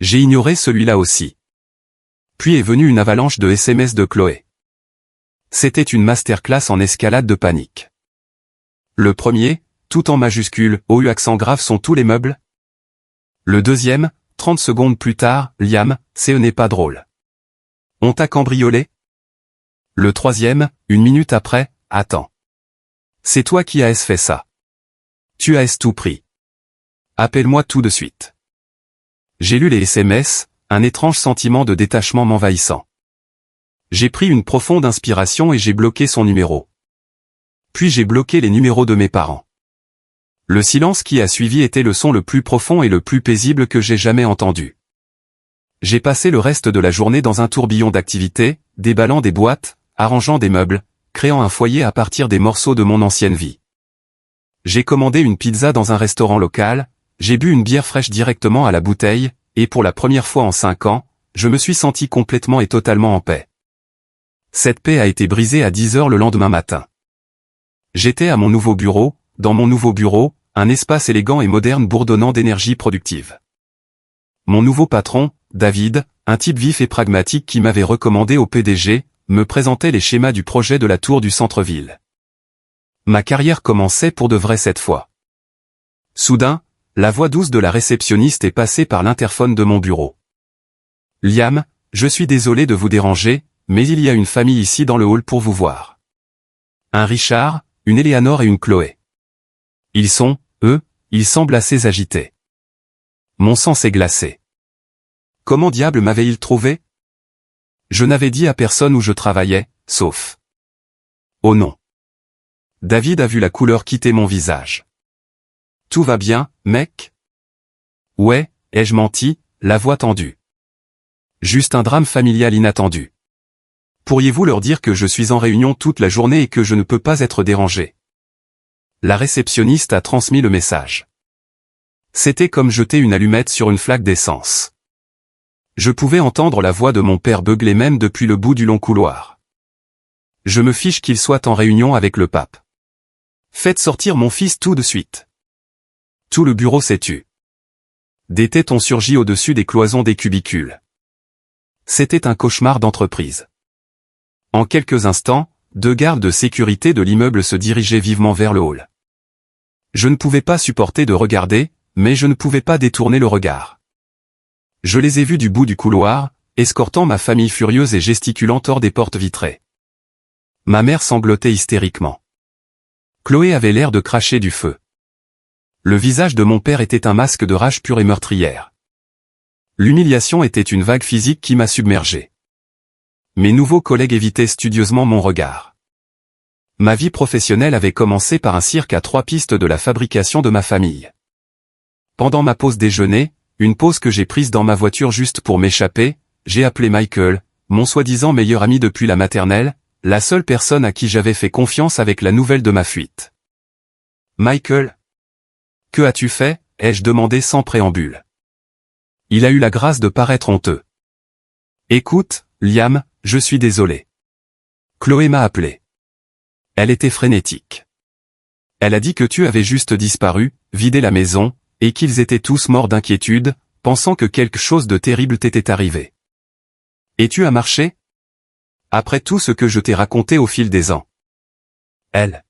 J'ai ignoré celui-là aussi. Puis est venue une avalanche de SMS de Chloé. C'était une masterclass en escalade de panique. Le premier, tout en majuscule, OU accent grave sont tous les meubles. Le deuxième, 30 secondes plus tard, Liam, ce n'est pas drôle. On t'a cambriolé? Le troisième, une minute après, attends. C'est toi qui as fait ça. Tu as tout pris. Appelle-moi tout de suite. J'ai lu les SMS, un étrange sentiment de détachement m'envahissant. J'ai pris une profonde inspiration et j'ai bloqué son numéro. Puis j'ai bloqué les numéros de mes parents. Le silence qui a suivi était le son le plus profond et le plus paisible que j'ai jamais entendu. J'ai passé le reste de la journée dans un tourbillon d'activités, déballant des boîtes, arrangeant des meubles, créant un foyer à partir des morceaux de mon ancienne vie. J'ai commandé une pizza dans un restaurant local, j'ai bu une bière fraîche directement à la bouteille, et pour la première fois en 5 ans, je me suis senti complètement et totalement en paix. Cette paix a été brisée à 10 heures le lendemain matin. J'étais à mon nouveau bureau, dans mon nouveau bureau, un espace élégant et moderne bourdonnant d'énergie productive. Mon nouveau patron, David, un type vif et pragmatique qui m'avait recommandé au PDG, me présentait les schémas du projet de la tour du centre-ville. Ma carrière commençait pour de vrai cette fois. Soudain, la voix douce de la réceptionniste est passée par l'interphone de mon bureau. « Liam, je suis désolé de vous déranger, mais il y a une famille ici dans le hall pour vous voir. Un Richard, une Éléanore et une Chloé. Ils semblent assez agités. » Mon sang s'est glacé. Comment diable m'avait-il trouvé? Je n'avais dit à personne où je travaillais, sauf... Oh non. David a vu la couleur quitter mon visage. « Tout va bien, mec? » « Ouais, ai-je menti, la voix tendue. Juste un drame familial inattendu. Pourriez-vous leur dire que je suis en réunion toute la journée et que je ne peux pas être dérangé? » La réceptionniste a transmis le message. C'était comme jeter une allumette sur une flaque d'essence. Je pouvais entendre la voix de mon père beugler même depuis le bout du long couloir. « Je me fiche qu'il soit en réunion avec le pape. Faites sortir mon fils tout de suite. » Tout le bureau s'est tu. Des têtes ont surgi au-dessus des cloisons des cubicules. C'était un cauchemar d'entreprise. En quelques instants, 2 gardes de sécurité de l'immeuble se dirigeaient vivement vers le hall. Je ne pouvais pas supporter de regarder, mais je ne pouvais pas détourner le regard. Je les ai vus du bout du couloir, escortant ma famille furieuse et gesticulant hors des portes vitrées. Ma mère sanglotait hystériquement. Chloé avait l'air de cracher du feu. Le visage de mon père était un masque de rage pure et meurtrière. L'humiliation était une vague physique qui m'a submergé. Mes nouveaux collègues évitaient studieusement mon regard. Ma vie professionnelle avait commencé par un cirque à 3 pistes de la fabrication de ma famille. Pendant ma pause déjeuner, une pause que j'ai prise dans ma voiture juste pour m'échapper, j'ai appelé Michael, mon soi-disant meilleur ami depuis la maternelle, la seule personne à qui j'avais fait confiance avec la nouvelle de ma fuite. « Michael, que as-tu fait ?» ai-je demandé sans préambule. Il a eu la grâce de paraître honteux. « Écoute, Liam, je suis désolé. Chloé m'a appelé. Elle était frénétique. Elle a dit que tu avais juste disparu, vidé la maison, et qu'ils étaient tous morts d'inquiétude, pensant que quelque chose de terrible t'était arrivé. Et tu as marché? Après tout ce que je t'ai raconté au fil des ans. Elle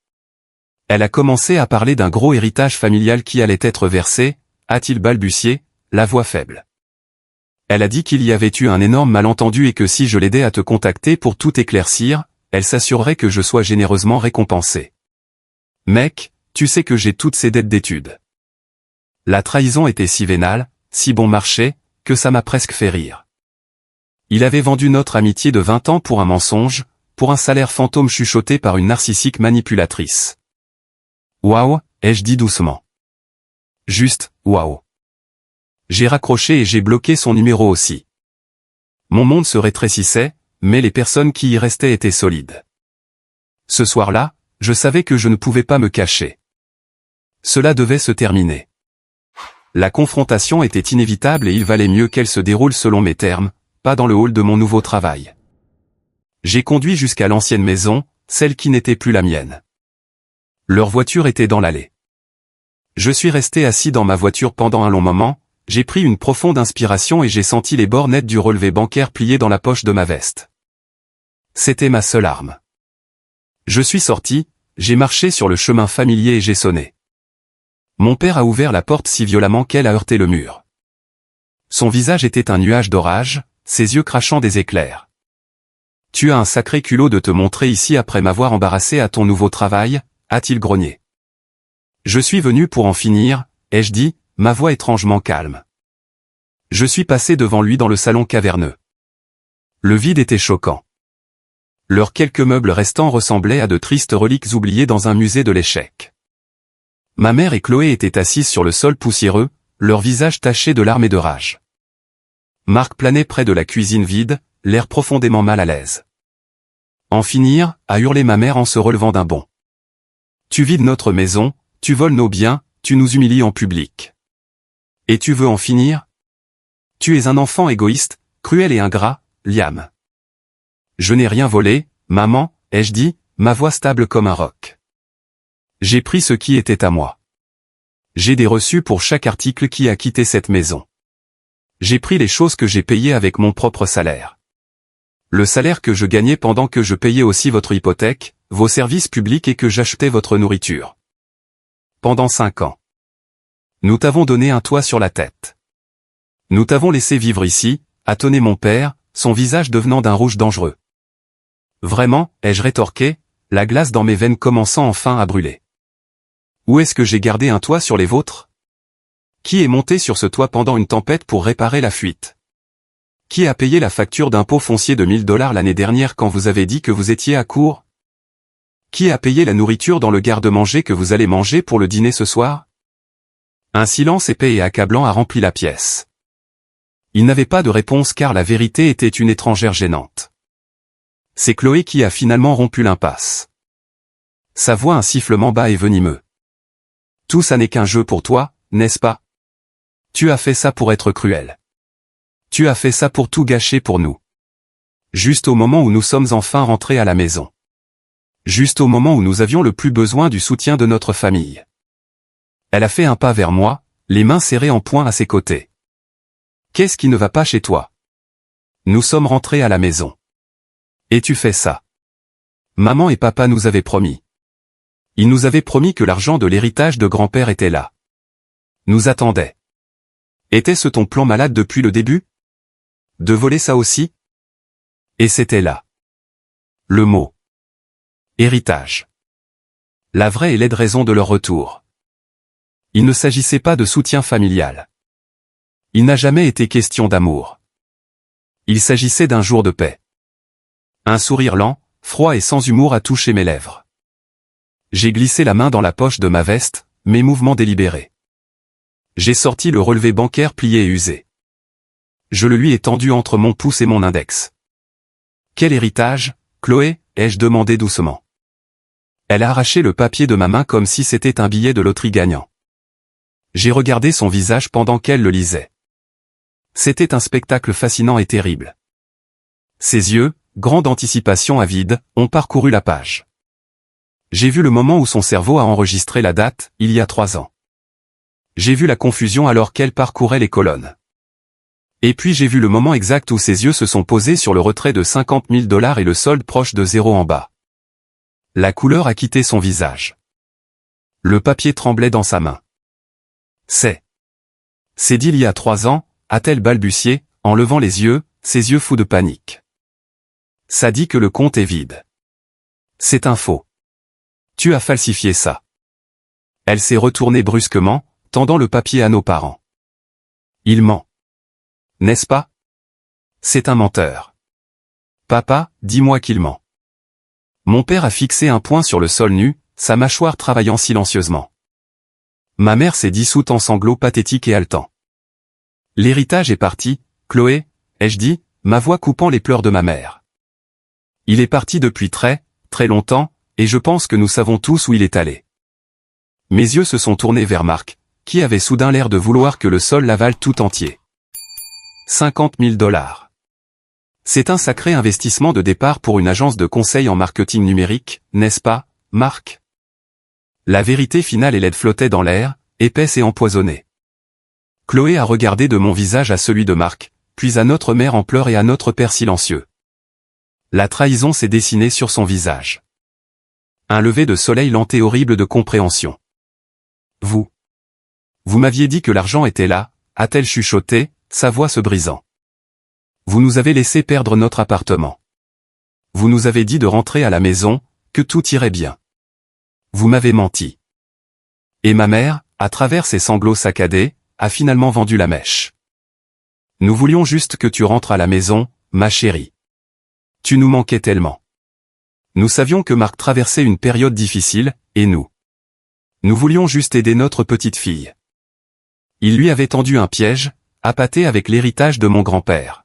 a commencé à parler d'un gros héritage familial qui allait être versé, a-t-il balbutié, la voix faible. Elle a dit qu'il y avait eu un énorme malentendu et que si je l'aidais à te contacter pour tout éclaircir, elle s'assurerait que je sois généreusement récompensé. Mec, tu sais que j'ai toutes ces dettes d'études. La trahison était si vénale, si bon marché, que ça m'a presque fait rire. Il avait vendu notre amitié de 20 ans pour un mensonge, pour un salaire fantôme chuchoté par une narcissique manipulatrice. Waouh, ai-je dit doucement. Juste, waouh. J'ai raccroché et j'ai bloqué son numéro aussi. Mon monde se rétrécissait, mais les personnes qui y restaient étaient solides. Ce soir-là, je savais que je ne pouvais pas me cacher. Cela devait se terminer. La confrontation était inévitable et il valait mieux qu'elle se déroule selon mes termes, pas dans le hall de mon nouveau travail. J'ai conduit jusqu'à l'ancienne maison, celle qui n'était plus la mienne. Leur voiture était dans l'allée. Je suis resté assis dans ma voiture pendant un long moment, j'ai pris une profonde inspiration et j'ai senti les bords nets du relevé bancaire pliés dans la poche de ma veste. C'était ma seule arme. Je suis sorti, j'ai marché sur le chemin familier et j'ai sonné. Mon père a ouvert la porte si violemment qu'elle a heurté le mur. Son visage était un nuage d'orage, ses yeux crachant des éclairs. « Tu as un sacré culot de te montrer ici après m'avoir embarrassé à ton nouveau travail » a-t-il grogné. Je suis venu pour en finir, ai-je dit, ma voix étrangement calme. Je suis passé devant lui dans le salon caverneux. Le vide était choquant. Leurs quelques meubles restants ressemblaient à de tristes reliques oubliées dans un musée de l'échec. Ma mère et Chloé étaient assises sur le sol poussiéreux, leurs visages tachés de larmes et de rage. Marc planait près de la cuisine vide, l'air profondément mal à l'aise. « En finir » a hurlé ma mère en se relevant d'un bond. « Tu vides notre maison, tu voles nos biens, tu nous humilies en public. Et tu veux en finir ? Tu es un enfant égoïste, cruel et ingrat, Liam. » « Je n'ai rien volé, maman, ai-je dit, ma voix stable comme un roc. J'ai pris ce qui était à moi. J'ai des reçus pour chaque article qui a quitté cette maison. J'ai pris les choses que j'ai payées avec mon propre salaire. Le salaire que je gagnais pendant que je payais aussi votre hypothèque, vos services publics et que j'achetais votre nourriture. Pendant 5 ans. Nous t'avons donné un toit sur la tête. Nous t'avons laissé vivre ici, a tonné mon père, son visage devenant d'un rouge dangereux. Vraiment, ai-je rétorqué, la glace dans mes veines commençant enfin à brûler. Où est-ce que j'ai gardé un toit sur les vôtres ? Qui est monté sur ce toit pendant une tempête pour réparer la fuite ? Qui a payé la facture d'impôt foncier de $1000 l'année dernière quand vous avez dit que vous étiez à court ? Qui a payé la nourriture dans le garde-manger que vous allez manger pour le dîner ce soir ? Un silence épais et accablant a rempli la pièce. Il n'avait pas de réponse car la vérité était une étrangère gênante. C'est Chloé qui a finalement rompu l'impasse. Sa voix un sifflement bas et venimeux. Tout ça n'est qu'un jeu pour toi, n'est-ce pas ? Tu as fait ça pour être cruel. Tu as fait ça pour tout gâcher pour nous. Juste au moment où nous sommes enfin rentrés à la maison. Juste au moment où nous avions le plus besoin du soutien de notre famille. Elle a fait un pas vers moi, les mains serrées en poing à ses côtés. Qu'est-ce qui ne va pas chez toi ? Nous sommes rentrés à la maison. Et tu fais ça. Maman et papa nous avaient promis. Ils nous avaient promis que l'argent de l'héritage de grand-père était là. Nous attendaient. Était-ce ton plan malade depuis le début ? De voler ça aussi ? Et c'était là. Le mot. Héritage. La vraie et laide raison de leur retour. Il ne s'agissait pas de soutien familial. Il n'a jamais été question d'amour. Il s'agissait d'un jour de paix. Un sourire lent, froid et sans humour a touché mes lèvres. J'ai glissé la main dans la poche de ma veste, mes mouvements délibérés. J'ai sorti le relevé bancaire plié et usé. Je le lui ai tendu entre mon pouce et mon index. Quel héritage, Chloé ? Ai-je demandé doucement. Elle a arraché le papier de ma main comme si c'était un billet de loterie gagnant. J'ai regardé son visage pendant qu'elle le lisait. C'était un spectacle fascinant et terrible. Ses yeux, grands d'anticipation avide, ont parcouru la page. J'ai vu le moment où son cerveau a enregistré la date, il y a 3 ans. J'ai vu la confusion alors qu'elle parcourait les colonnes. Et puis j'ai vu le moment exact où ses yeux se sont posés sur le retrait de $50 000 et le solde proche de 0 en bas. La couleur a quitté son visage. Le papier tremblait dans sa main. C'est d'il y a 3 ans, a-t-elle balbutié, en levant les yeux, ses yeux fous de panique. Ça dit que le compte est vide. C'est un faux. Tu as falsifié ça. Elle s'est retournée brusquement, tendant le papier à nos parents. Il ment. N'est-ce pas ? C'est un menteur. Papa, dis-moi qu'il ment. Mon père a fixé un poing sur le sol nu, sa mâchoire travaillant silencieusement. Ma mère s'est dissoute en sanglots pathétiques et haletants. L'héritage est parti, Chloé, ai-je dit, ma voix coupant les pleurs de ma mère. Il est parti depuis très, très longtemps, et je pense que nous savons tous où il est allé. Mes yeux se sont tournés vers Marc, qui avait soudain l'air de vouloir que le sol l'avale tout entier. 50 000 $. C'est un sacré investissement de départ pour une agence de conseil en marketing numérique, n'est-ce pas, Marc? La vérité finale et l'aide flottaient dans l'air, épaisse et empoisonnée. Chloé a regardé de mon visage à celui de Marc, puis à notre mère en pleurs et à notre père silencieux. La trahison s'est dessinée sur son visage. Un lever de soleil lent et horrible de compréhension. Vous m'aviez dit que l'argent était là, a-t-elle chuchoté, sa voix se brisant. Vous nous avez laissé perdre notre appartement. Vous nous avez dit de rentrer à la maison, que tout irait bien. Vous m'avez menti. Et ma mère, à travers ses sanglots saccadés, a finalement vendu la mèche. Nous voulions juste que tu rentres à la maison, ma chérie. Tu nous manquais tellement. Nous savions que Marc traversait une période difficile, et nous voulions juste aider notre petite fille. Il lui avait tendu un piège, appâté avec l'héritage de mon grand-père.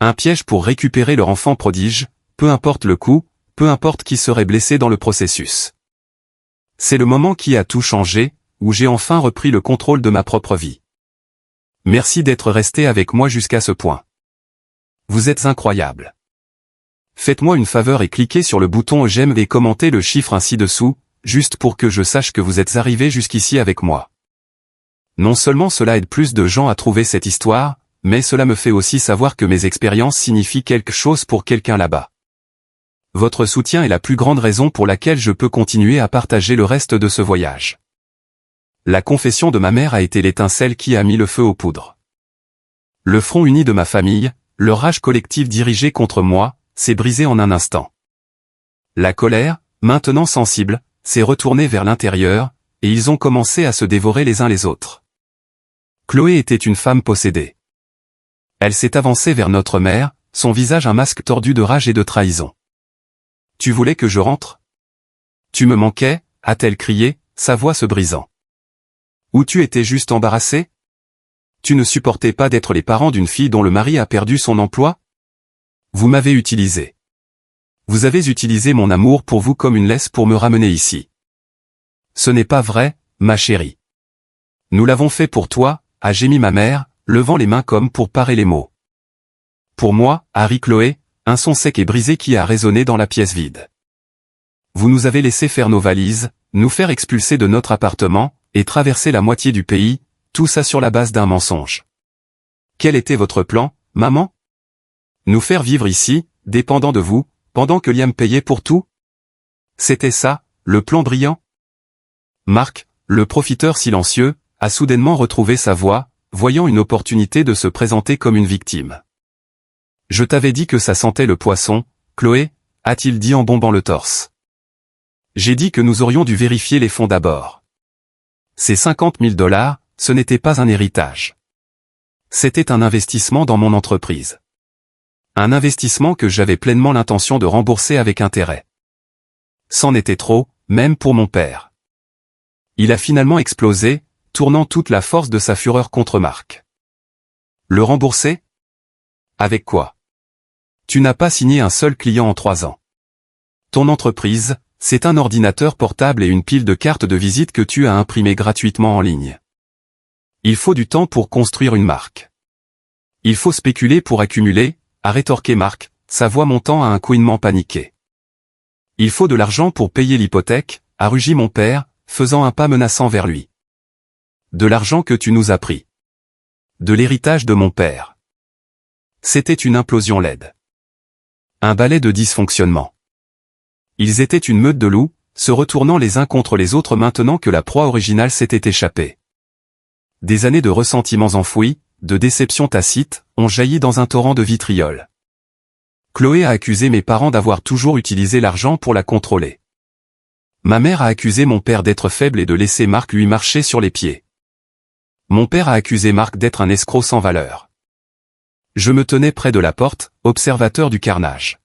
Un piège pour récupérer leur enfant prodige, peu importe le coût, peu importe qui serait blessé dans le processus. C'est le moment qui a tout changé, où j'ai enfin repris le contrôle de ma propre vie. Merci d'être resté avec moi jusqu'à ce point. Vous êtes incroyable. Faites-moi une faveur et cliquez sur le bouton j'aime et commentez le chiffre ci-dessous, juste pour que je sache que vous êtes arrivé jusqu'ici avec moi. Non seulement cela aide plus de gens à trouver cette histoire, mais cela me fait aussi savoir que mes expériences signifient quelque chose pour quelqu'un là-bas. Votre soutien est la plus grande raison pour laquelle je peux continuer à partager le reste de ce voyage. La confession de ma mère a été l'étincelle qui a mis le feu aux poudres. Le front uni de ma famille, leur rage collective dirigée contre moi, s'est brisé en un instant. La colère, maintenant sensible, s'est retournée vers l'intérieur, et ils ont commencé à se dévorer les uns les autres. Chloé était une femme possédée. Elle s'est avancée vers notre mère, son visage un masque tordu de rage et de trahison. « Tu voulais que je rentre ? Tu me manquais » a-t-elle crié, sa voix se brisant. « Ou tu étais juste embarrassé ? Tu ne supportais pas d'être les parents d'une fille dont le mari a perdu son emploi ? Vous m'avez utilisé. Vous avez utilisé mon amour pour vous comme une laisse pour me ramener ici. Ce n'est pas vrai, ma chérie. Nous l'avons fait pour toi, a gémi ma mère, levant les mains comme pour parer les mots. Pour moi, a ri Chloé, un son sec et brisé qui a résonné dans la pièce vide. Vous nous avez laissé faire nos valises, nous faire expulser de notre appartement, et traverser la moitié du pays, tout ça sur la base d'un mensonge. Quel était votre plan, maman ? Nous faire vivre ici, dépendant de vous, pendant que Liam payait pour tout ? C'était ça, le plan brillant ? Marc, le profiteur silencieux, a soudainement retrouvé sa voix, voyant une opportunité de se présenter comme une victime. Je t'avais dit que ça sentait le poisson, Chloé, a-t-il dit en bombant le torse. J'ai dit que nous aurions dû vérifier les fonds d'abord. Ces 50 000 $, ce n'était pas un héritage. C'était un investissement dans mon entreprise. Un investissement que j'avais pleinement l'intention de rembourser avec intérêt. C'en était trop, même pour mon père. Il a finalement explosé, tournant toute la force de sa fureur contre Marc. Le rembourser ? Avec quoi ? Tu n'as pas signé un seul client en 3 ans. Ton entreprise, c'est un ordinateur portable et une pile de cartes de visite que tu as imprimées gratuitement en ligne. Il faut du temps pour construire une marque. Il faut spéculer pour accumuler, a rétorqué Marc, sa voix montant à un couinement paniqué. Il faut de l'argent pour payer l'hypothèque, a rugi mon père, faisant un pas menaçant vers lui. De l'argent que tu nous as pris. De l'héritage de mon père. C'était une implosion laide. Un balai de dysfonctionnement. Ils étaient une meute de loups, se retournant les uns contre les autres maintenant que la proie originale s'était échappée. Des années de ressentiments enfouis, de déceptions tacites, ont jailli dans un torrent de vitriol. Chloé a accusé mes parents d'avoir toujours utilisé l'argent pour la contrôler. Ma mère a accusé mon père d'être faible et de laisser Marc lui marcher sur les pieds. Mon père a accusé Marc d'être un escroc sans valeur. Je me tenais près de la porte, observateur du carnage.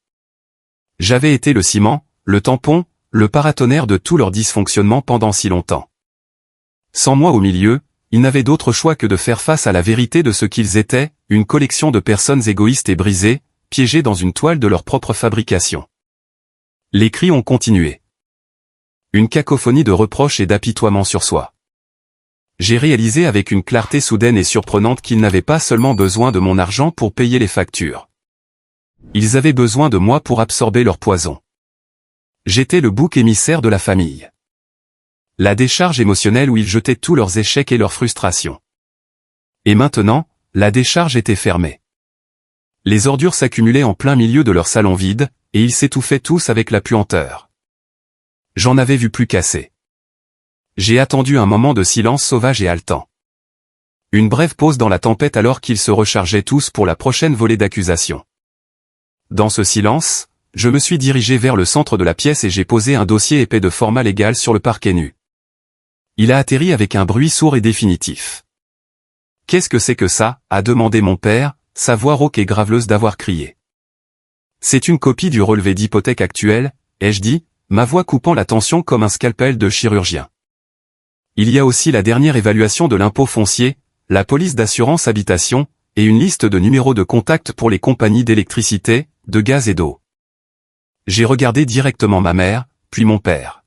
J'avais été le ciment, le tampon, le paratonnerre de tout leur dysfonctionnement pendant si longtemps. Sans moi au milieu, ils n'avaient d'autre choix que de faire face à la vérité de ce qu'ils étaient, une collection de personnes égoïstes et brisées, piégées dans une toile de leur propre fabrication. Les cris ont continué. Une cacophonie de reproches et d'apitoiements sur soi. J'ai réalisé avec une clarté soudaine et surprenante qu'ils n'avaient pas seulement besoin de mon argent pour payer les factures. Ils avaient besoin de moi pour absorber leur poison. J'étais le bouc émissaire de la famille. La décharge émotionnelle où ils jetaient tous leurs échecs et leurs frustrations. Et maintenant, la décharge était fermée. Les ordures s'accumulaient en plein milieu de leur salon vide, et ils s'étouffaient tous avec la puanteur. J'en avais vu plus qu'assez. J'ai attendu un moment de silence sauvage et haletant. Une brève pause dans la tempête alors qu'ils se rechargeaient tous pour la prochaine volée d'accusations. Dans ce silence, je me suis dirigé vers le centre de la pièce et j'ai posé un dossier épais de format légal sur le parquet nu. Il a atterri avec un bruit sourd et définitif. « Qu'est-ce que c'est que ça ?» a demandé mon père, sa voix rauque et graveleuse d'avoir crié. « C'est une copie du relevé d'hypothèque actuel, » ai-je dit, ma voix coupant la tension comme un scalpel de chirurgien. Il y a aussi la dernière évaluation de l'impôt foncier, la police d'assurance habitation, et une liste de numéros de contact pour les compagnies d'électricité, de gaz et d'eau. J'ai regardé directement ma mère, puis mon père.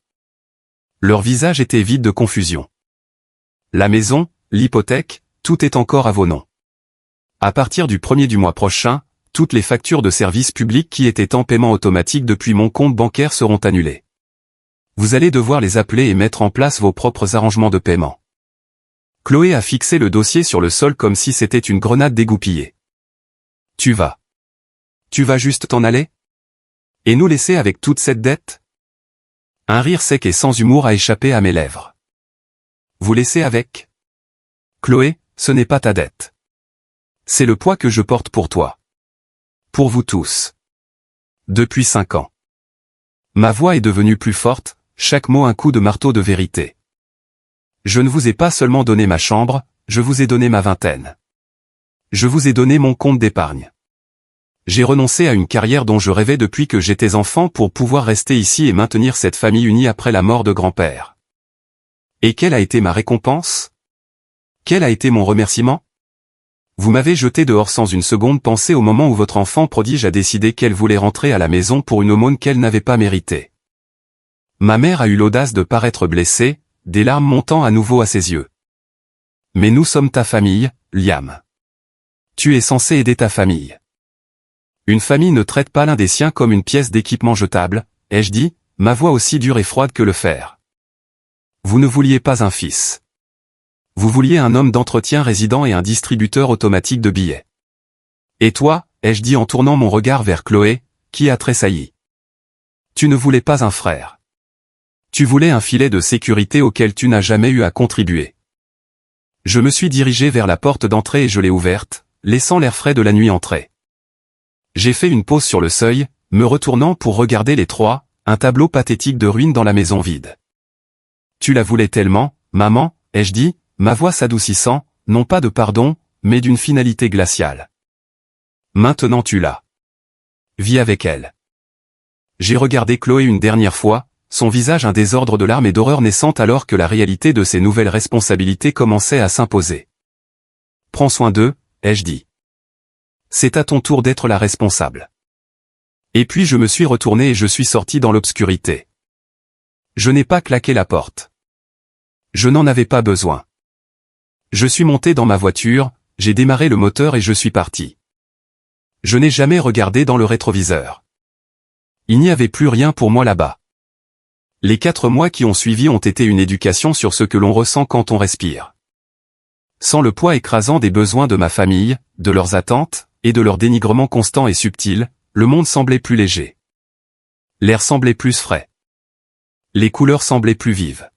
Leur visage était vide de confusion. La maison, l'hypothèque, tout est encore à vos noms. À partir du 1er du mois prochain, toutes les factures de services publics qui étaient en paiement automatique depuis mon compte bancaire seront annulées. Vous allez devoir les appeler et mettre en place vos propres arrangements de paiement. Chloé a fixé le dossier sur le sol comme si c'était une grenade dégoupillée. Tu vas juste t'en aller? Et nous laisser avec toute cette dette? Un rire sec et sans humour a échappé à mes lèvres. Vous laisser avec? Chloé, ce n'est pas ta dette. C'est le poids que je porte pour toi. Pour vous tous. Depuis 5 ans. Ma voix est devenue plus forte, chaque mot un coup de marteau de vérité. Je ne vous ai pas seulement donné ma chambre, je vous ai donné ma vingtaine. Je vous ai donné mon compte d'épargne. J'ai renoncé à une carrière dont je rêvais depuis que j'étais enfant pour pouvoir rester ici et maintenir cette famille unie après la mort de grand-père. Et quelle a été ma récompense? Quel a été mon remerciement? Vous m'avez jeté dehors sans une seconde pensée au moment où votre enfant prodige a décidé qu'elle voulait rentrer à la maison pour une aumône qu'elle n'avait pas méritée. Ma mère a eu l'audace de paraître blessée, des larmes montant à nouveau à ses yeux. Mais nous sommes ta famille, Liam. Tu es censé aider ta famille. Une famille ne traite pas l'un des siens comme une pièce d'équipement jetable, ai-je dit, ma voix aussi dure et froide que le fer. Vous ne vouliez pas un fils. Vous vouliez un homme d'entretien résident et un distributeur automatique de billets. Et toi, ai-je dit en tournant mon regard vers Chloé, qui a tressailli. Tu ne voulais pas un frère. Tu voulais un filet de sécurité auquel tu n'as jamais eu à contribuer. Je me suis dirigé vers la porte d'entrée et je l'ai ouverte, laissant l'air frais de la nuit entrer. J'ai fait une pause sur le seuil, me retournant pour regarder les trois, un tableau pathétique de ruines dans la maison vide. Tu la voulais tellement, maman, ai-je dit, ma voix s'adoucissant, non pas de pardon, mais d'une finalité glaciale. Maintenant tu l'as. Vis avec elle. J'ai regardé Chloé une dernière fois, son visage un désordre de larmes et d'horreur naissante alors que la réalité de ses nouvelles responsabilités commençait à s'imposer. Prends soin d'eux, ai-je dit. C'est à ton tour d'être la responsable. Et puis je me suis retourné et je suis sorti dans l'obscurité. Je n'ai pas claqué la porte. Je n'en avais pas besoin. Je suis monté dans ma voiture, j'ai démarré le moteur et je suis parti. Je n'ai jamais regardé dans le rétroviseur. Il n'y avait plus rien pour moi là-bas. Les 4 mois qui ont suivi ont été une éducation sur ce que l'on ressent quand on respire. Sans le poids écrasant des besoins de ma famille, de leurs attentes, et de leur dénigrement constant et subtil, le monde semblait plus léger. L'air semblait plus frais. Les couleurs semblaient plus vives.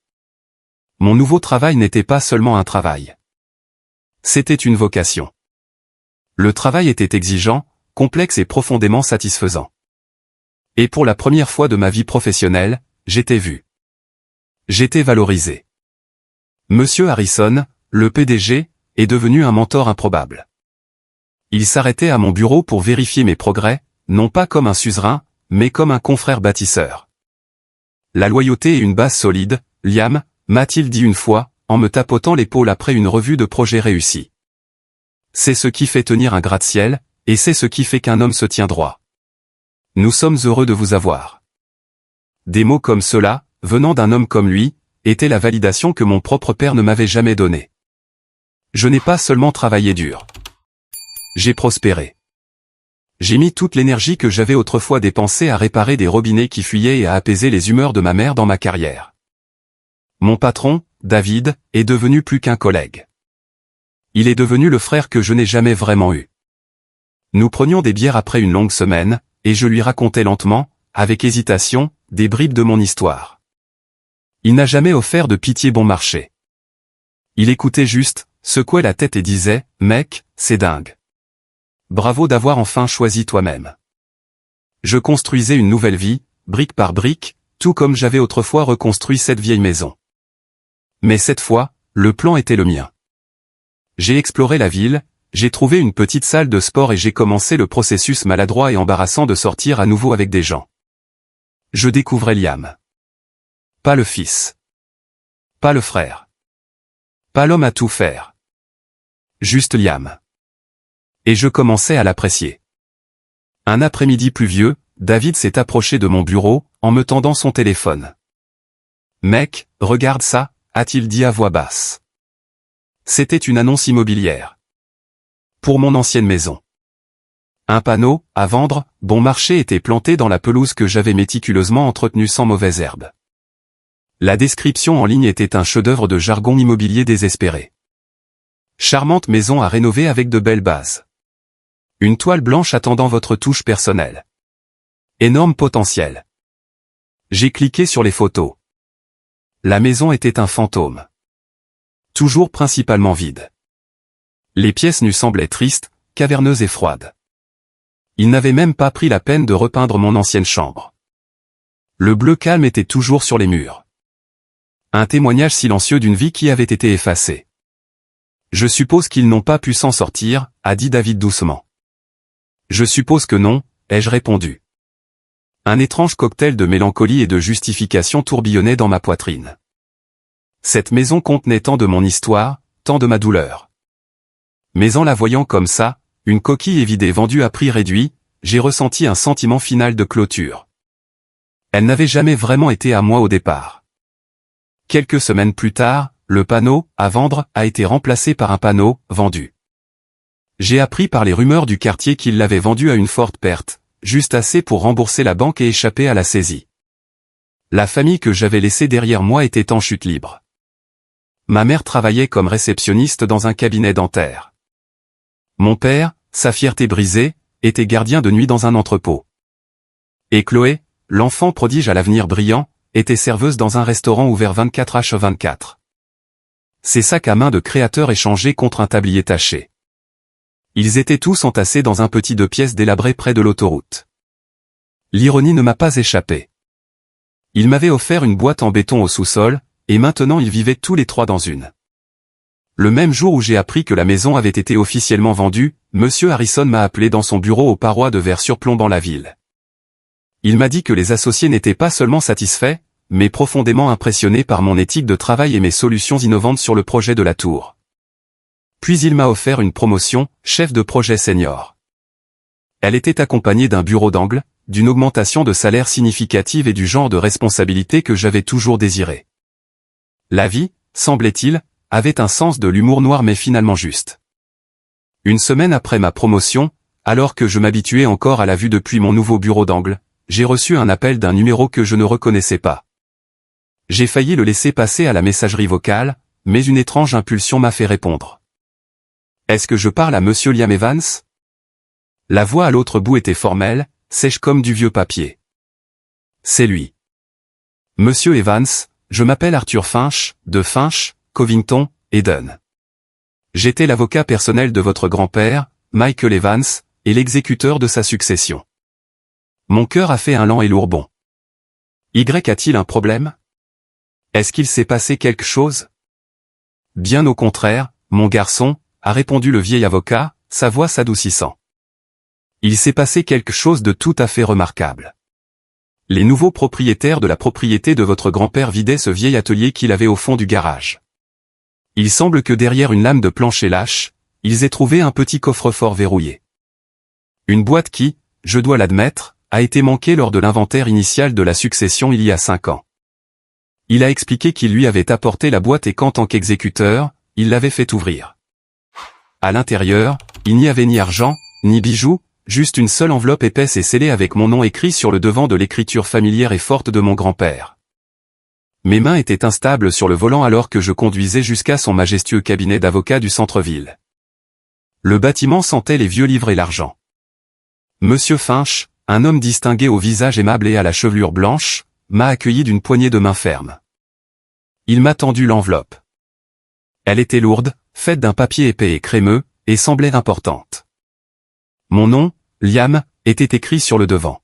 Mon nouveau travail n'était pas seulement un travail. C'était une vocation. Le travail était exigeant, complexe et profondément satisfaisant. Et pour la première fois de ma vie professionnelle, j'étais vu. J'étais valorisé. Monsieur Harrison, le PDG, est devenu un mentor improbable. Il s'arrêtait à mon bureau pour vérifier mes progrès, non pas comme un suzerain, mais comme un confrère bâtisseur. La loyauté est une base solide, Liam, m'a-t-il dit une fois, en me tapotant l'épaule après une revue de projet réussie. C'est ce qui fait tenir un gratte-ciel, et c'est ce qui fait qu'un homme se tient droit. Nous sommes heureux de vous avoir. Des mots comme ceux-là, venant d'un homme comme lui, étaient la validation que mon propre père ne m'avait jamais donnée. Je n'ai pas seulement travaillé dur. J'ai prospéré. J'ai mis toute l'énergie que j'avais autrefois dépensée à réparer des robinets qui fuyaient et à apaiser les humeurs de ma mère dans ma carrière. Mon patron, David, est devenu plus qu'un collègue. Il est devenu le frère que je n'ai jamais vraiment eu. Nous prenions des bières après une longue semaine, et je lui racontais lentement, avec hésitation, des bribes de mon histoire. Il n'a jamais offert de pitié bon marché. Il écoutait juste, secouait la tête et disait, « Mec, c'est dingue. Bravo d'avoir enfin choisi toi-même. » Je construisais une nouvelle vie, brique par brique, tout comme j'avais autrefois reconstruit cette vieille maison. Mais cette fois, le plan était le mien. J'ai exploré la ville, j'ai trouvé une petite salle de sport et j'ai commencé le processus maladroit et embarrassant de sortir à nouveau avec des gens. Je découvrais Liam. Pas le fils. Pas le frère. Pas l'homme à tout faire. Juste Liam. Et je commençais à l'apprécier. Un après-midi pluvieux, David s'est approché de mon bureau, en me tendant son téléphone. « Mec, regarde ça », a-t-il dit à voix basse. C'était une annonce immobilière. Pour mon ancienne maison. Un panneau, à vendre, bon marché était planté dans la pelouse que j'avais méticuleusement entretenue sans mauvaise herbe. La description en ligne était un chef-d'œuvre de jargon immobilier désespéré. Charmante maison à rénover avec de belles bases. Une toile blanche attendant votre touche personnelle. Énorme potentiel. J'ai cliqué sur les photos. La maison était un fantôme. Toujours principalement vide. Les pièces nues semblaient tristes, caverneuses et froides. Il n'avait même pas pris la peine de repeindre mon ancienne chambre. Le bleu calme était toujours sur les murs. Un témoignage silencieux d'une vie qui avait été effacée. Je suppose qu'ils n'ont pas pu s'en sortir, a dit David doucement. Je suppose que non, ai-je répondu. Un étrange cocktail de mélancolie et de justification tourbillonnait dans ma poitrine. Cette maison contenait tant de mon histoire, tant de ma douleur. Mais en la voyant comme ça, une coquille évidée vendue à prix réduit, j'ai ressenti un sentiment final de clôture. Elle n'avait jamais vraiment été à moi au départ. Quelques semaines plus tard, le panneau « à vendre » a été remplacé par un panneau « vendu ». J'ai appris par les rumeurs du quartier qu'il l'avait vendu à une forte perte, juste assez pour rembourser la banque et échapper à la saisie. La famille que j'avais laissée derrière moi était en chute libre. Ma mère travaillait comme réceptionniste dans un cabinet dentaire. Mon père, sa fierté brisée, était gardien de nuit dans un entrepôt. Et Chloé, l'enfant prodige à l'avenir brillant, était serveuse dans un restaurant ouvert 24h24. Ces sacs à main de créateurs échangés contre un tablier taché. Ils étaient tous entassés dans un petit 2 pièces délabré près de l'autoroute. L'ironie ne m'a pas échappé. Ils m'avaient offert une boîte en béton au sous-sol, et maintenant ils vivaient tous les 3 dans une. Le même jour où j'ai appris que la maison avait été officiellement vendue, Monsieur Harrison m'a appelé dans son bureau aux parois de verre surplombant la ville. Il m'a dit que les associés n'étaient pas seulement satisfaits, mais profondément impressionnés par mon éthique de travail et mes solutions innovantes sur le projet de la tour. Puis il m'a offert une promotion, chef de projet senior. Elle était accompagnée d'un bureau d'angle, d'une augmentation de salaire significative et du genre de responsabilité que j'avais toujours désiré. La vie, semblait-il, avait un sens de l'humour noir mais finalement juste. Une semaine après ma promotion, alors que je m'habituais encore à la vue depuis mon nouveau bureau d'angle, j'ai reçu un appel d'un numéro que je ne reconnaissais pas. J'ai failli le laisser passer à la messagerie vocale, mais une étrange impulsion m'a fait répondre. « Est-ce que je parle à Monsieur Liam Evans ?» La voix à l'autre bout était formelle, sèche comme du vieux papier. « C'est lui. »« Monsieur Evans, je m'appelle Arthur Finch, de Finch, Covington, Eden. J'étais l'avocat personnel de votre grand-père, Michael Evans, et l'exécuteur de sa succession. Mon cœur a fait un lent et lourd bond. Y a-t-il un problème? Est-ce qu'il s'est passé quelque chose? Bien au contraire, mon garçon, a répondu le vieil avocat, sa voix s'adoucissant. Il s'est passé quelque chose de tout à fait remarquable. Les nouveaux propriétaires de la propriété de votre grand-père vidaient ce vieil atelier qu'il avait au fond du garage. Il semble que derrière une lame de plancher lâche, ils aient trouvé un petit coffre-fort verrouillé. Une boîte qui, je dois l'admettre, a été manqué lors de l'inventaire initial de la succession il y a 5 ans. Il a expliqué qu'il lui avait apporté la boîte et qu'en tant qu'exécuteur, il l'avait fait ouvrir. À l'intérieur, il n'y avait ni argent, ni bijoux, juste une seule enveloppe épaisse et scellée avec mon nom écrit sur le devant de l'écriture familière et forte de mon grand-père. Mes mains étaient instables sur le volant alors que je conduisais jusqu'à son majestueux cabinet d'avocat du centre-ville. Le bâtiment sentait les vieux livres et l'argent. Monsieur Finch, un homme distingué au visage aimable et à la chevelure blanche, m'a accueilli d'une poignée de main ferme. Il m'a tendu l'enveloppe. Elle était lourde, faite d'un papier épais et crémeux, et semblait importante. Mon nom, Liam, était écrit sur le devant.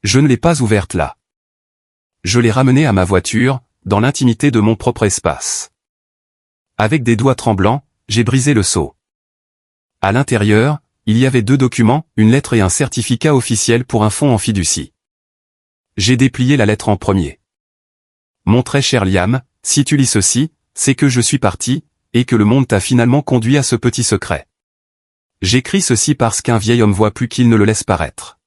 Je ne l'ai pas ouverte là. Je l'ai ramenée à ma voiture, dans l'intimité de mon propre espace. Avec des doigts tremblants, j'ai brisé le sceau. À l'intérieur, il y avait 2 documents, une lettre et un certificat officiel pour un fonds en fiducie. J'ai déplié la lettre en premier. Mon très cher Liam, si tu lis ceci, c'est que je suis parti, et que le monde t'a finalement conduit à ce petit secret. J'écris ceci parce qu'un vieil homme voit plus qu'il ne le laisse paraître.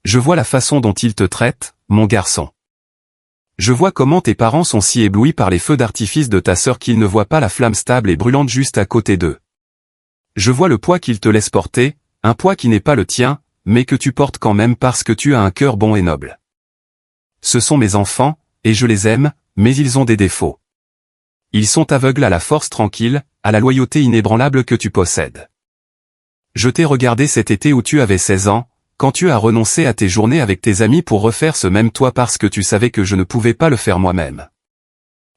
Je vois la façon dont il te traite, mon garçon. Je vois comment tes parents sont si éblouis par les feux d'artifice de ta sœur qu'ils ne voient pas la flamme stable et brûlante juste à côté d'eux. Je vois le poids qu'ils te laissent porter, un poids qui n'est pas le tien, mais que tu portes quand même parce que tu as un cœur bon et noble. Ce sont mes enfants, et je les aime, mais ils ont des défauts. Ils sont aveugles à la force tranquille, à la loyauté inébranlable que tu possèdes. Je t'ai regardé cet été où tu avais 16 ans, quand tu as renoncé à tes journées avec tes amis pour refaire ce même toi parce que tu savais que je ne pouvais pas le faire moi-même.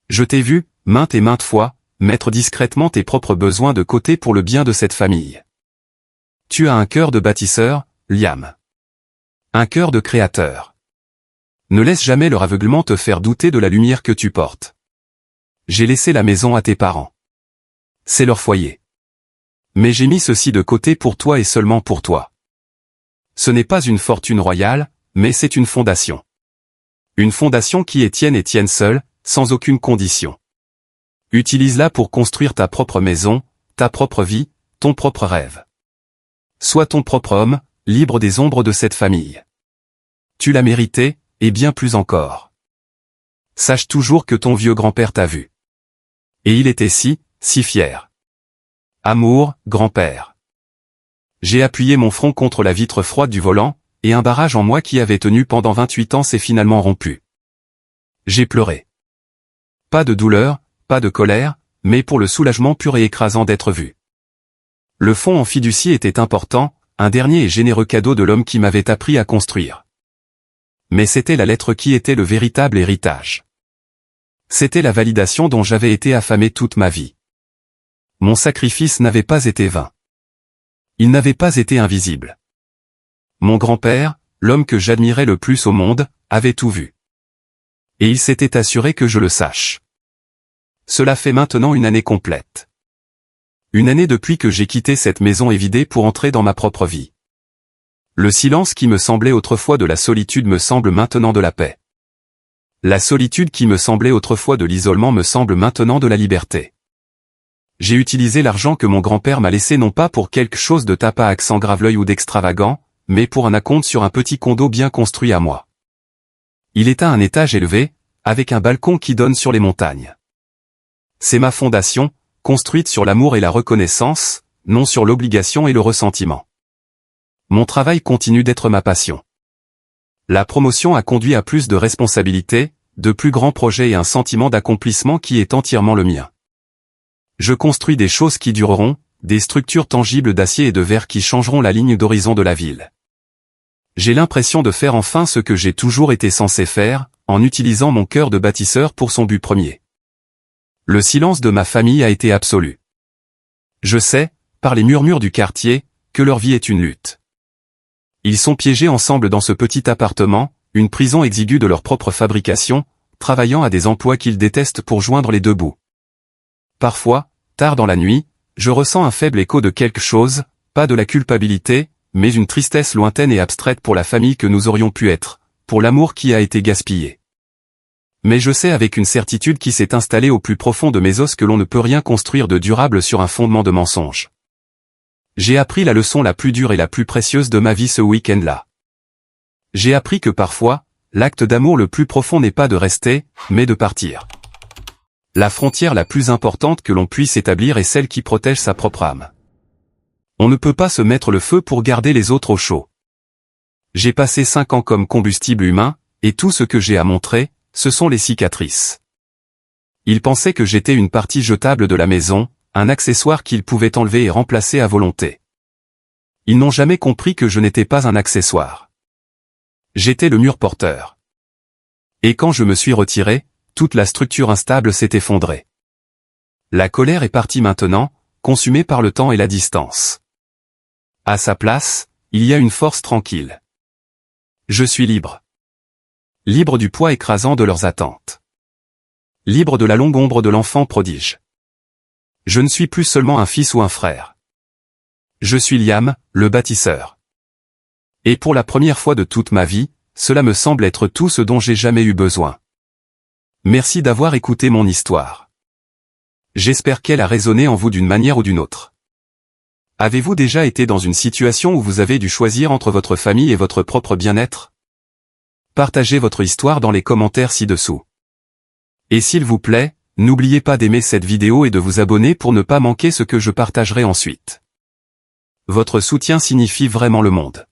Je t'ai vu, maintes et maintes fois, mettre discrètement tes propres besoins de côté pour le bien de cette famille. Tu as un cœur de bâtisseur, Liam. Un cœur de créateur. Ne laisse jamais leur aveuglement te faire douter de la lumière que tu portes. J'ai laissé la maison à tes parents. C'est leur foyer. Mais j'ai mis ceci de côté pour toi et seulement pour toi. Ce n'est pas une fortune royale, mais c'est une fondation. Une fondation qui est tienne et tienne seule, sans aucune condition. Utilise-la pour construire ta propre maison, ta propre vie, ton propre rêve. Sois ton propre homme, libre des ombres de cette famille. Tu l'as mérité, et bien plus encore. Sache toujours que ton vieux grand-père t'a vu. Et il était si fier. Amour, grand-père. J'ai appuyé mon front contre la vitre froide du volant, et un barrage en moi qui avait tenu pendant 28 ans s'est finalement rompu. J'ai pleuré. Pas de douleur, pas de colère, mais pour le soulagement pur et écrasant d'être vu. Le fonds en fiducie était important, un dernier et généreux cadeau de l'homme qui m'avait appris à construire. Mais c'était la lettre qui était le véritable héritage. C'était la validation dont j'avais été affamé toute ma vie. Mon sacrifice n'avait pas été vain. Il n'avait pas été invisible. Mon grand-père, l'homme que j'admirais le plus au monde, avait tout vu. Et il s'était assuré que je le sache. Cela fait maintenant 1 année complète. 1 année depuis que j'ai quitté cette maison évidée pour entrer dans ma propre vie. Le silence qui me semblait autrefois de la solitude me semble maintenant de la paix. La solitude qui me semblait autrefois de l'isolement me semble maintenant de la liberté. J'ai utilisé l'argent que mon grand-père m'a laissé non pas pour quelque chose de tape à accent grave-l'œil ou d'extravagant, mais pour un acompte sur un petit condo bien construit à moi. Il est à un étage élevé, avec un balcon qui donne sur les montagnes. C'est ma fondation, construite sur l'amour et la reconnaissance, non sur l'obligation et le ressentiment. Mon travail continue d'être ma passion. La promotion a conduit à plus de responsabilités, de plus grands projets et un sentiment d'accomplissement qui est entièrement le mien. Je construis des choses qui dureront, des structures tangibles d'acier et de verre qui changeront la ligne d'horizon de la ville. J'ai l'impression de faire enfin ce que j'ai toujours été censé faire, en utilisant mon cœur de bâtisseur pour son but premier. Le silence de ma famille a été absolu. Je sais, par les murmures du quartier, que leur vie est une lutte. Ils sont piégés ensemble dans ce petit appartement, une prison exiguë de leur propre fabrication, travaillant à des emplois qu'ils détestent pour joindre les 2 bouts. Parfois, tard dans la nuit, je ressens un faible écho de quelque chose, pas de la culpabilité, mais une tristesse lointaine et abstraite pour la famille que nous aurions pu être, pour l'amour qui a été gaspillé. Mais je sais avec une certitude qui s'est installée au plus profond de mes os que l'on ne peut rien construire de durable sur un fondement de mensonges. J'ai appris la leçon la plus dure et la plus précieuse de ma vie ce week-end-là. J'ai appris que parfois, l'acte d'amour le plus profond n'est pas de rester, mais de partir. La frontière la plus importante que l'on puisse établir est celle qui protège sa propre âme. On ne peut pas se mettre le feu pour garder les autres au chaud. J'ai passé 5 ans comme combustible humain, et tout ce que j'ai à montrer, ce sont les cicatrices. Ils pensaient que j'étais une partie jetable de la maison, un accessoire qu'ils pouvaient enlever et remplacer à volonté. Ils n'ont jamais compris que je n'étais pas un accessoire. J'étais le mur porteur. Et quand je me suis retiré, toute la structure instable s'est effondrée. La colère est partie maintenant, consumée par le temps et la distance. À sa place, il y a une force tranquille. Je suis libre. Libre du poids écrasant de leurs attentes. Libre de la longue ombre de l'enfant prodige. Je ne suis plus seulement un fils ou un frère. Je suis Liam, le bâtisseur. Et pour la première fois de toute ma vie, cela me semble être tout ce dont j'ai jamais eu besoin. Merci d'avoir écouté mon histoire. J'espère qu'elle a résonné en vous d'une manière ou d'une autre. Avez-vous déjà été dans une situation où vous avez dû choisir entre votre famille et votre propre bien-être? Partagez votre histoire dans les commentaires ci-dessous. Et s'il vous plaît, n'oubliez pas d'aimer cette vidéo et de vous abonner pour ne pas manquer ce que je partagerai ensuite. Votre soutien signifie vraiment le monde.